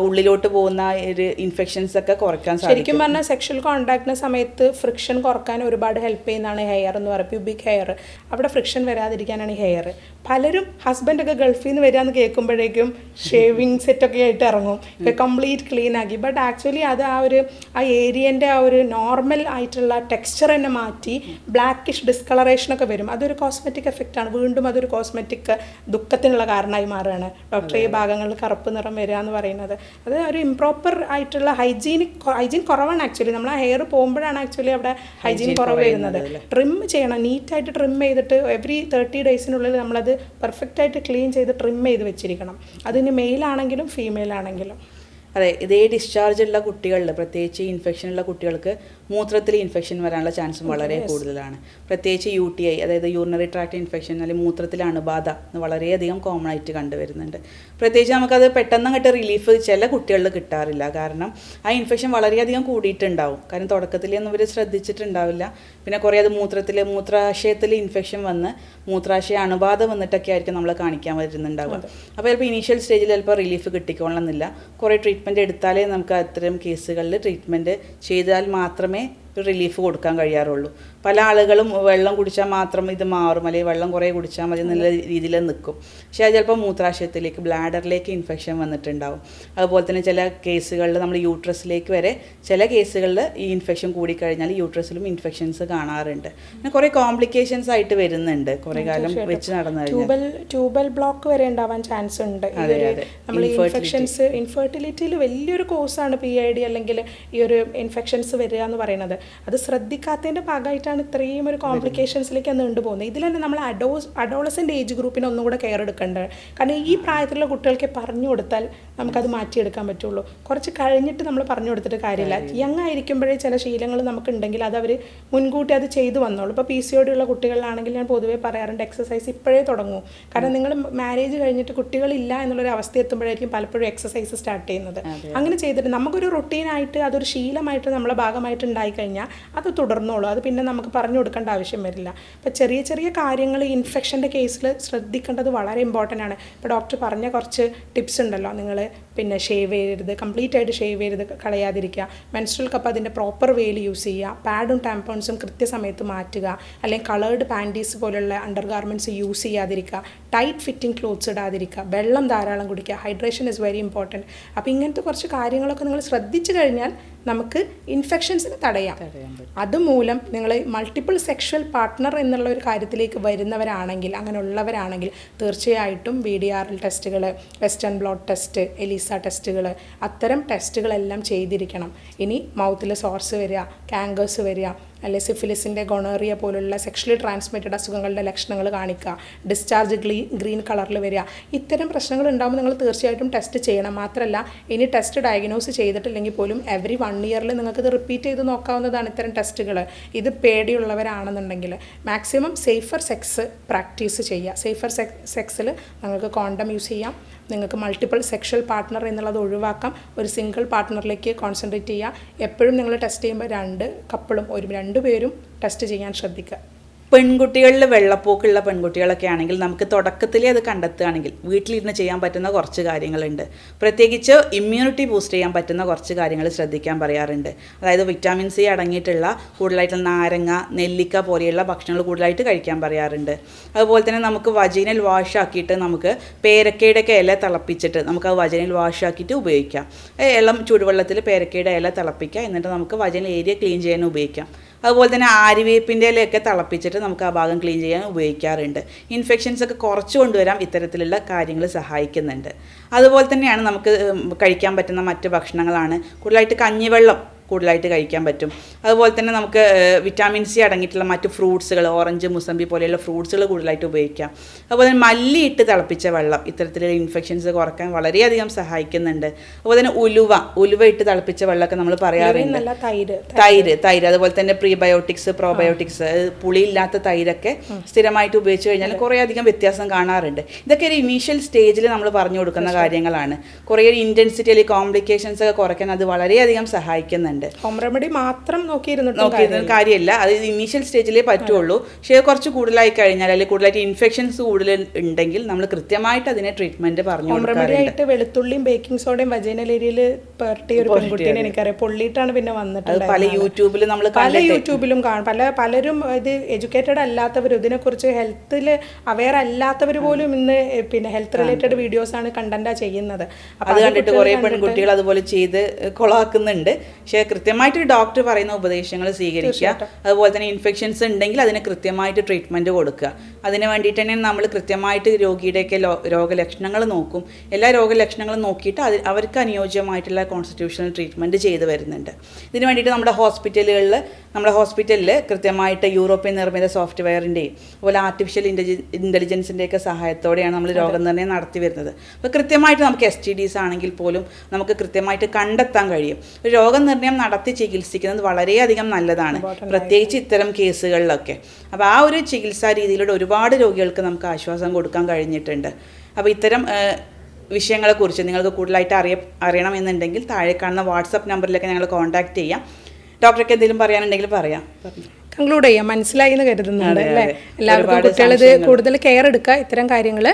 ഉള്ളിലോട്ട് പോകുന്ന ഒരു ഇൻഫെക്ഷൻസ് ഒക്കെ കുറയ്ക്കാൻ സാധിക്കും.
ശരിക്കും പറഞ്ഞാൽ സെക്ഷൽ കോൺടാക്റ്റിന് സമയത്ത് ഫ്രിക്ഷൻ കുറക്കാൻ ഒരുപാട് ഹെൽപ്പ് ചെയ്യുന്നതാണ് ഹെയർ എന്ന് പറയുന്നത്. പ്യൂബിക് ഹെയർ, അവിടെ ഫ്രിക്ഷൻ വരാതിരിക്കാനാണ് ഹെയർ. പലരും ഹസ്ബൻഡൊക്കെ ഗൾഫിൽ നിന്ന് വരിക എന്ന് കേൾക്കുമ്പോഴേക്കും ഷേവിങ് സെറ്റൊക്കെ ആയിട്ട് ഇറങ്ങും, കംപ്ലീറ്റ് ക്ലീൻ ആക്കി. ബട്ട് ആക്ച്വലി അത് ആ ഏരിയൻ്റെ ആ ഒരു നോർമൽ ആയിട്ടുള്ള ടെക്സ്ചർ തന്നെ മാറ്റി ബ്ലാക്കിഷ് ഡിസ്കളറേഷനൊക്കെ വരും. അതൊരു കോസ്മെറ്റിക് എഫക്റ്റാണ്. വീണ്ടും അതൊരു കോസ്മെറ്റിക് ദുഃഖത്തിനുള്ള കാരണമായി മാറുകയാണ്. ഡോക്ടർ ഈ ഭാഗങ്ങളിൽ കറുപ്പ് നിറം വരിക എന്ന് പറയുന്നത് അത് ഒരു ഇംപ്രോപ്പർ ആയിട്ടുള്ള ഹൈജീൻ കുറവാണ്. ആക്ച്വലി നമ്മൾ ആ ഹെയർ പോകുമ്പോഴാണ് ആക്ച്വലി അവിടെ ഹൈജീൻ കുറവ് വരുന്നത്. ട്രിം ചെയ്യണം, നീറ്റായിട്ട് ട്രിം ചെയ്തിട്ട് എവറി 30 ഡേയ്സിനുള്ളിൽ നമ്മളത് പെർഫെക്റ്റായിട്ട് ക്ലീൻ ചെയ്ത് ട്രിം ചെയ്ത് വെച്ചിരിക്കണം. അതിന് മെയിൽ ആണെങ്കിലും ഫീമെയിൽ ആണെങ്കിലും.
അതെ, ഇതേ ഡിസ്ചാർജ് ഉള്ള കുട്ടികളിൽ, പ്രത്യേകിച്ച് ഇൻഫെക്ഷൻ ഉള്ള കുട്ടികൾക്ക് മൂത്രത്തിൽ ഇൻഫെക്ഷൻ വരാനുള്ള ചാൻസും വളരെ കൂടുതലാണ്. പ്രത്യേകിച്ച് UTI, അതായത് യൂറിനറി ട്രാക്ട് ഇൻഫെക്ഷൻ അല്ലെങ്കിൽ മൂത്രത്തിലെ അണുബാധ വളരെയധികം കോമൺ ആയിട്ട് കണ്ടുവരുന്നുണ്ട്. പ്രത്യേകിച്ച് നമുക്കത് പെട്ടെന്ന് അങ്ങോട്ട് റിലീഫ് ചില കുട്ടികളിൽ കിട്ടാറില്ല. കാരണം ആ ഇൻഫെക്ഷൻ വളരെയധികം കൂടിയിട്ടുണ്ടാവും. കാരണം തുടക്കത്തിലൊന്നും ഇവർ ശ്രദ്ധിച്ചിട്ടുണ്ടാവില്ല. പിന്നെ കുറേ അത് മൂത്രാശയത്തിൽ ഇൻഫെക്ഷൻ വന്ന് മൂത്രാശയ അണുബാധ വന്നിട്ടൊക്കെ ആയിരിക്കും നമ്മൾ കാണിക്കാൻ വരുന്നുണ്ടാവുക. അപ്പോൾ ചിലപ്പോൾ ഇനീഷ്യൽ സ്റ്റേജിൽ ചിലപ്പോൾ റിലീഫ് കിട്ടിക്കൊള്ളണമെന്നില്ല. കുറേ ട്രീറ്റ്മെൻറ്റ് എടുത്താലേ നമുക്ക് അത്തരം കേസുകളിൽ ട്രീറ്റ്മെൻറ്റ് ചെയ്താൽ മാത്രമേ റിലീഫ് കൊടുക്കാൻ കഴിയാറുള്ളൂ. പല ആളുകളും വെള്ളം കുടിച്ചാൽ മാത്രം ഇത് മാറും, അല്ലെങ്കിൽ വെള്ളം കുറേ കുടിച്ചാൽ മതി എന്നുള്ള രീതിയിൽ നിൽക്കും. പക്ഷേ അത് ചിലപ്പോൾ മൂത്രാശയത്തിലേക്ക്, ബ്ലാഡറിലേക്ക് ഇൻഫെക്ഷൻ വന്നിട്ടുണ്ടാവും. അതുപോലെ തന്നെ ചില കേസുകളിൽ നമ്മൾ യൂട്രസിലേക്ക് വരെ ചില കേസുകളിൽ ഈ ഇൻഫെക്ഷൻ കൂടിക്കഴിഞ്ഞാൽ യൂട്രസിലും ഇൻഫെക്ഷൻസ് കാണാറുണ്ട്. പിന്നെ കുറേ കോംപ്ലിക്കേഷൻസ് ആയിട്ട് വരുന്നുണ്ട് കുറേ കാലം വെച്ച് നടന്നു കഴിഞ്ഞാൽ.
ട്യൂബൽ ബ്ലോക്ക് വരെ ഉണ്ടാവാൻ ചാൻസ് ഉണ്ട്. നമ്മൾ ഇൻഫെക്ഷൻസ്, ഇൻഫെർട്ടിലിറ്റിയിൽ വലിയൊരു കോഴ്സാണ് PID അല്ലെങ്കിൽ ഈ ഒരു ഇൻഫെക്ഷൻസ് വരിക എന്ന് പറയുന്നത്. അത് ശ്രദ്ധിക്കാത്തതിൻ്റെ ഭാഗമായിട്ടാണ് ഇത്രയും ഒരു കോംപ്ലിക്കേഷൻസിലേക്ക് നീണ്ടു പോകുന്നത്. ഇതിൽ തന്നെ നമ്മൾ അഡോളസെൻ്റ് ഏജ് ഗ്രൂപ്പിന് ഒന്നും കൂടെ കെയർ എടുക്കേണ്ടത്. കാരണം ഈ പ്രായത്തിലുള്ള കുട്ടികൾക്ക് പറഞ്ഞു കൊടുത്താൽ നമുക്കത് മാറ്റിയെടുക്കാൻ പറ്റുള്ളൂ. കുറച്ച് കഴിഞ്ഞിട്ട് നമ്മൾ പറഞ്ഞു കൊടുത്തിട്ട് കാര്യമില്ല. യങ് ആയിരിക്കുമ്പോഴേ ചില ശീലങ്ങൾ നമുക്കുണ്ടെങ്കിൽ അത് അവർ മുൻകൂട്ടി അത് ചെയ്തു വന്നോളൂ. ഇപ്പോൾ PCOD ഉള്ള കുട്ടികളിലാണെങ്കിൽ ഞാൻ പൊതുവേ പറയാറുണ്ട്, എക്സസൈസ് ഇപ്പോഴേ തുടങ്ങൂ. കാരണം നിങ്ങൾ മാരേജ് കഴിഞ്ഞിട്ട് കുട്ടികളില്ല എന്നുള്ളൊരു അവസ്ഥ എത്തുമ്പോഴായിരിക്കും പലപ്പോഴും എക്സസൈസ് സ്റ്റാർട്ട് ചെയ്യുന്നത്. അങ്ങനെ ചെയ്തിട്ട് നമുക്കൊരു റൊട്ടീനായിട്ട് അതൊരു ശീലമായിട്ട് നമ്മളെ ഭാഗമായിട്ട് ഉണ്ടായിക്കഴിഞ്ഞാൽ അത് തുടർന്നോളൂ. അത് പിന്നെ നമുക്ക് പറഞ്ഞു കൊടുക്കേണ്ട ആവശ്യം വരില്ല. അപ്പോൾ ചെറിയ ചെറിയ കാര്യങ്ങൾ ഇൻഫെക്ഷൻ്റെ കേസിൽ ശ്രദ്ധിക്കേണ്ടത് വളരെ ഇമ്പോർട്ടൻ്റ് ആണ്. ഇപ്പോൾ ഡോക്ടർ പറഞ്ഞ കുറച്ച് ടിപ്സ് ഉണ്ടല്ലോ, നിങ്ങൾ പിന്നെ ഷേവ് ചെയ്യരുത്, കംപ്ലീറ്റ് ആയിട്ട് ഷേവ് ചെയ്ത് കളയാതിരിക്കുക, മെൻസ്ട്രൽ കപ്പ് അതിൻ്റെ പ്രോപ്പർ വേയിൽ യൂസ് ചെയ്യുക, പാഡും ടാമ്പേൺസും കൃത്യസമയത്ത് മാറ്റുക, അല്ലെങ്കിൽ കളേർഡ് പാൻറ്റീസ് പോലുള്ള അണ്ടർ ഗാർമെൻറ്റ്സ് യൂസ് ചെയ്യാതിരിക്കുക, ടൈറ്റ് ഫിറ്റിംഗ് ക്ലോത്ത്സ് ഇടാതിരിക്കുക, വെള്ളം ധാരാളം കുടിക്കുക, ഹൈഡ്രേഷൻ ഇസ് വെരി ഇമ്പോർട്ടൻറ്റ്. അപ്പോൾ ഇങ്ങനത്തെ കുറച്ച് കാര്യങ്ങളൊക്കെ നിങ്ങൾ ശ്രദ്ധിച്ചു കഴിഞ്ഞാൽ നമുക്ക് ഇൻഫെക്ഷൻസിന് തടയാം. അതുമൂലം നിങ്ങൾ മൾട്ടിപ്പിൾ സെക്ഷൽ പാർട്ട്ണർ എന്നുള്ള ഒരു കാര്യത്തിലേക്ക് വരുന്നവരാണെങ്കിൽ, അങ്ങനെയുള്ളവരാണെങ്കിൽ തീർച്ചയായിട്ടും VDRL ടെസ്റ്റുകൾ, വെസ്റ്റേൺ ബ്ലോട്ട് ടെസ്റ്റ്, എലിസ ടെസ്റ്റുകൾ, അത്തരം ടെസ്റ്റുകളെല്ലാം ചെയ്തിരിക്കണം. ഇനി മൗത്തിൽ സോർസ് വരിക, കാങ്കേഴ്സ് വരിക, അല്ലെ സിഫിലിസിൻ്റെ, ഗൊണോറിയ പോലുള്ള സെക്ഷലി ട്രാൻസ്മിറ്റഡ് അസുഖങ്ങളുടെ ലക്ഷണങ്ങൾ കാണിക്കുക, ഡിസ്ചാർജ് ഗ്രീൻ കളറിൽ വരിക, ഇത്തരം പ്രശ്നങ്ങൾ ഉണ്ടാകുമ്പോൾ നിങ്ങൾ തീർച്ചയായിട്ടും ടെസ്റ്റ് ചെയ്യണം. മാത്രമല്ല ഇനി ടെസ്റ്റ് ഡയഗ്നോസ് ചെയ്തിട്ടില്ലെങ്കിൽ പോലും എവറി 1 ഇയറിൽ നിങ്ങൾക്കിത് റിപ്പീറ്റ് ചെയ്ത് നോക്കാവുന്നതാണ് ഇത്തരം ടെസ്റ്റുകൾ. ഇത് പേടിയുള്ളവരാണെന്നുണ്ടെങ്കിൽ മാക്സിമം സേഫർ സെക്സ് പ്രാക്ടീസ് ചെയ്യുക. സേഫർ സെക്സിൽ നിങ്ങൾക്ക് കോണ്ടം യൂസ് ചെയ്യാം, നിങ്ങൾക്ക് മൾട്ടിപ്പിൾ സെക്ഷൽ പാർട്ട്ണർ എന്നുള്ളത് ഒഴിവാക്കാം, ഒരു സിംഗിൾ പാർട്ട്ണറിലേക്ക് കോൺസെൻട്രേറ്റ് ചെയ്യുക. എപ്പോഴും നിങ്ങൾ ടെസ്റ്റ് ചെയ്യുമ്പോൾ 2 കപ്പിളും 2 പേരും ടെസ്റ്റ് ചെയ്യാൻ ശ്രദ്ധിക്കുക.
പെൺകുട്ടികളിൽ വെള്ളപ്പോക്കുള്ള പെൺകുട്ടികളൊക്കെ ആണെങ്കിൽ നമുക്ക് തുടക്കത്തിലേ അത് കണ്ടെത്തുകയാണെങ്കിൽ വീട്ടിലിരുന്ന് ചെയ്യാൻ പറ്റുന്ന കുറച്ച് കാര്യങ്ങളുണ്ട്. പ്രത്യേകിച്ച് ഇമ്മ്യൂണിറ്റി ബൂസ്റ്റ് ചെയ്യാൻ പറ്റുന്ന കുറച്ച് കാര്യങ്ങൾ ശ്രദ്ധിക്കാൻ പറയാറുണ്ട്. അതായത് വിറ്റാമിൻ C അടങ്ങിയിട്ടുള്ള കൂടുതലായിട്ടുള്ള നാരങ്ങ, നെല്ലിക്ക പോലെയുള്ള ഭക്ഷണങ്ങൾ കൂടുതലായിട്ട് കഴിക്കാൻ പറയാറുണ്ട്. അതുപോലെ തന്നെ നമുക്ക് വജൈനൽ വാഷ് ആക്കിയിട്ട് നമുക്ക് പേരക്കയുടെ ഇല തിളപ്പിച്ചിട്ട് നമുക്ക് ആ വജൈനൽ വാഷ് ആക്കിയിട്ട് ഉപയോഗിക്കാം. ഇളം ചൂടുവെള്ളത്തിൽ പേരക്കയുടെ ഇല തിളപ്പിക്കുക, എന്നിട്ട് നമുക്ക് വജൈനൽ ഏരിയ ക്ലീൻ ചെയ്യാൻ ഉപയോഗിക്കാം. അതുപോലെ തന്നെ ആര്യവേപ്പിൻ്റെ ഇലയൊക്കെ തിളപ്പിച്ചിട്ട് നമുക്ക് ആ ഭാഗം ക്ലീൻ ചെയ്യാൻ ഉപയോഗിക്കാറുണ്ട്. ഇൻഫെക്ഷൻസ് ഒക്കെ കുറച്ച് കൊണ്ടുവരാൻ ഇത്തരത്തിലുള്ള കാര്യങ്ങൾ സഹായിക്കുന്നുണ്ട്. അതുപോലെ തന്നെയാണ് നമുക്ക് കഴിക്കാൻ പറ്റുന്ന മറ്റ് ഭക്ഷണങ്ങളാണ് കൂടുതലായിട്ട് കഞ്ഞിവെള്ളം കൂടുതലായിട്ട് കഴിക്കാൻ പറ്റും. അതുപോലെ തന്നെ നമുക്ക് വിറ്റാമിൻ C അടങ്ങിയിട്ടുള്ള മറ്റ് ഫ്രൂട്ട്സുകൾ, ഓറഞ്ച്, മുസമ്പി പോലെയുള്ള ഫ്രൂട്ട്സുകൾ കൂടുതലായിട്ട് ഉപയോഗിക്കാം. അതുപോലെ തന്നെ മല്ലി ഇട്ട് തിളപ്പിച്ച വെള്ളം ഇത്തരത്തിലുള്ള ഇൻഫെക്ഷൻസ് കുറയ്ക്കാൻ വളരെയധികം സഹായിക്കുന്നുണ്ട്. അതുപോലെ തന്നെ ഉലുവ ഇട്ട് തിളപ്പിച്ച വെള്ളമൊക്കെ നമ്മൾ പറയാറുണ്ട്. തൈര് അതുപോലെ തന്നെ പ്രീബയോട്ടിക്സ്, പ്രോബയോട്ടിക്സ്, പുളിയില്ലാത്ത തൈരൊക്കെ സ്ഥിരമായിട്ട് ഉപയോഗിച്ച് കഴിഞ്ഞാൽ കുറേ അധികം വ്യത്യാസം കാണാറുണ്ട്. ഇതൊക്കെ ഒരു ഇനീഷ്യൽ സ്റ്റേജിൽ നമ്മൾ പറഞ്ഞു കൊടുക്കുന്ന കാര്യങ്ങളാണ്. കുറേ ഒരു ഇൻറ്റൻസിറ്റി അല്ലെങ്കിൽ കോംപ്ലിക്കേഷൻസ് ഒക്കെ കുറയ്ക്കാൻ അത് വളരെയധികം സഹായിക്കുന്നുണ്ട്. വരുന്നുണ്ട്.
ഹോം റെമഡി മാത്രം
നോക്കിയിരുന്ന കാര്യമില്ല, അത് ഇനീഷ്യൽ സ്റ്റേജിലേ പറ്റുള്ളൂ. പക്ഷേ കുറച്ച് കൂടുതലായി കഴിഞ്ഞാൽ അല്ലെങ്കിൽ കൂടുതലായിട്ട് ഇൻഫെക്ഷൻസ് കൂടുതൽ ഉണ്ടെങ്കിൽ നമ്മൾ കൃത്യമായിട്ട് അതിനെ ട്രീറ്റ്മെന്റ് പറഞ്ഞു
റെമഡി ആയിട്ട് വെളുത്തുള്ളിയും ബേക്കിംഗ് സോഡയും വജൈനൽ ഏരിയയിൽ പെരട്ടിയ ഒരു പെൺകുട്ടീനെ എനിക്കറിയാം. പൊള്ളിയിട്ടാണ് പിന്നെ വന്നിട്ടുള്ളത്.
പല യൂട്യൂബിൽ നമ്മൾ
പല യൂട്യൂബിലും കാണും. പലരും ഇത് എഡ്യൂക്കേറ്റഡ് അല്ലാത്തവരും ഇതിനെക്കുറിച്ച് ഹെൽത്തിൽ അവെയർ അല്ലാത്തവർ പോലും ഇന്ന് പിന്നെ ഹെൽത്ത് റിലേറ്റഡ് വീഡിയോസ് ആണ് കണ്ടന്റാ ചെയ്യുന്നത്.
അത് കണ്ടിട്ട് കുറേ പെൺകുട്ടികൾ അതുപോലെ ചെയ്ത് കൊളാക്കുന്നുണ്ട്. പക്ഷേ കൃത്യമായിട്ട് ഡോക്ടർ പറയുന്ന ഉപദേശങ്ങൾ സ്വീകരിക്കുക. അതുപോലെ തന്നെ ഇൻഫെക്ഷൻസ് ഉണ്ടെങ്കിൽ അതിന് കൃത്യമായിട്ട് ട്രീറ്റ്മെന്റ് കൊടുക്കുക. അതിന് വേണ്ടിയിട്ട് തന്നെ നമ്മൾ കൃത്യമായിട്ട് രോഗിയുടെയൊക്കെ രോഗലക്ഷണങ്ങൾ നോക്കും. എല്ലാ രോഗലക്ഷണങ്ങളും നോക്കിയിട്ട് അവർക്ക് അനുയോജ്യമായിട്ടുള്ള കോൺസ്റ്റിറ്റ്യൂഷണൽ ട്രീറ്റ്മെന്റ് ചെയ്തു വരുന്നുണ്ട്. ഇതിന് വേണ്ടിയിട്ട് നമ്മുടെ ഹോസ്പിറ്റലിൽ കൃത്യമായിട്ട് യൂറോപ്യൻ നിർമ്മിത സോഫ്റ്റ്വെയറിൻ്റെയും അതുപോലെ ആർട്ടിഫിഷ്യൽ ഇൻ്റലിജൻസിൻ്റെയൊക്കെ സഹായത്തോടെയാണ് നമ്മൾ രോഗനിർണ്ണയം നടത്തി വരുന്നത്. അപ്പോൾ കൃത്യമായിട്ട് നമുക്ക് STDs ആണെങ്കിൽ പോലും നമുക്ക് കൃത്യമായിട്ട് കണ്ടെത്താൻ കഴിയും. ഒരു രോഗനിർണ്ണയം നടത്തി ചികിത്സിക്കുന്നത് വളരെയധികം നല്ലതാണ്, പ്രത്യേകിച്ച് ഇത്തരം കേസുകളിലൊക്കെ. അപ്പോൾ ആ ഒരു ചികിത്സാ രീതിയിലൂടെ ഒരുപാട് രോഗികൾക്ക് നമുക്ക് ആശ്വാസം കൊടുക്കാൻ കഴിഞ്ഞിട്ടുണ്ട്. അപ്പോൾ ഇത്തരം വിഷയങ്ങളെക്കുറിച്ച് നിങ്ങൾക്ക് കൂടുതലായിട്ട് അറിയണമെന്നുണ്ടെങ്കിൽ താഴെ കാണുന്ന വാട്സപ്പ് നമ്പറിലൊക്കെ ഞങ്ങൾ കോൺടാക്ട് ചെയ്യാം. ഡോക്ടർക്ക് എന്തെങ്കിലും പറയാനുണ്ടെങ്കിൽ പറയാം.
കൺക്ലൂഡ് ചെയ്യാം. മനസ്സിലായി എന്ന് കരുതുന്നുണ്ട് അല്ലേ? എല്ലാവർക്കും കുട്ടികളിത് കൂടുതൽ കെയർ എടുക്കുക. ഇത്തരം കാര്യങ്ങൾ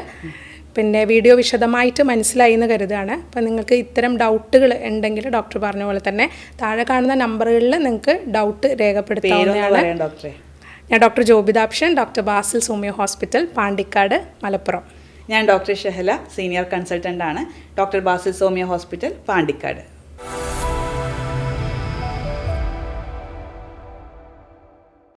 പിന്നെ വീഡിയോ വിശദമായിട്ട് മനസ്സിലായി എന്ന് കരുതുകയാണ്. അപ്പോൾ നിങ്ങൾക്ക് ഇത്തരം ഡൗട്ടുകൾ ഉണ്ടെങ്കിൽ ഡോക്ടർ പറഞ്ഞ പോലെ തന്നെ താഴെ കാണുന്ന നമ്പറുകളിൽ നിങ്ങൾക്ക് ഡൗട്ട് രേഖപ്പെടുത്താവുന്നതാണ്. ഞാൻ ഡോക്ടർ ജോബിതാപ്ഷൻ, doctor Basil homeo hospital, Pandikkad, Malappuram.
ഞാൻ ഡോക്ടർ ഷഹല, സീനിയർ കൺസൾട്ടൻ്റ് ആണ്, doctor Basil homeo hospital, Pandikkad.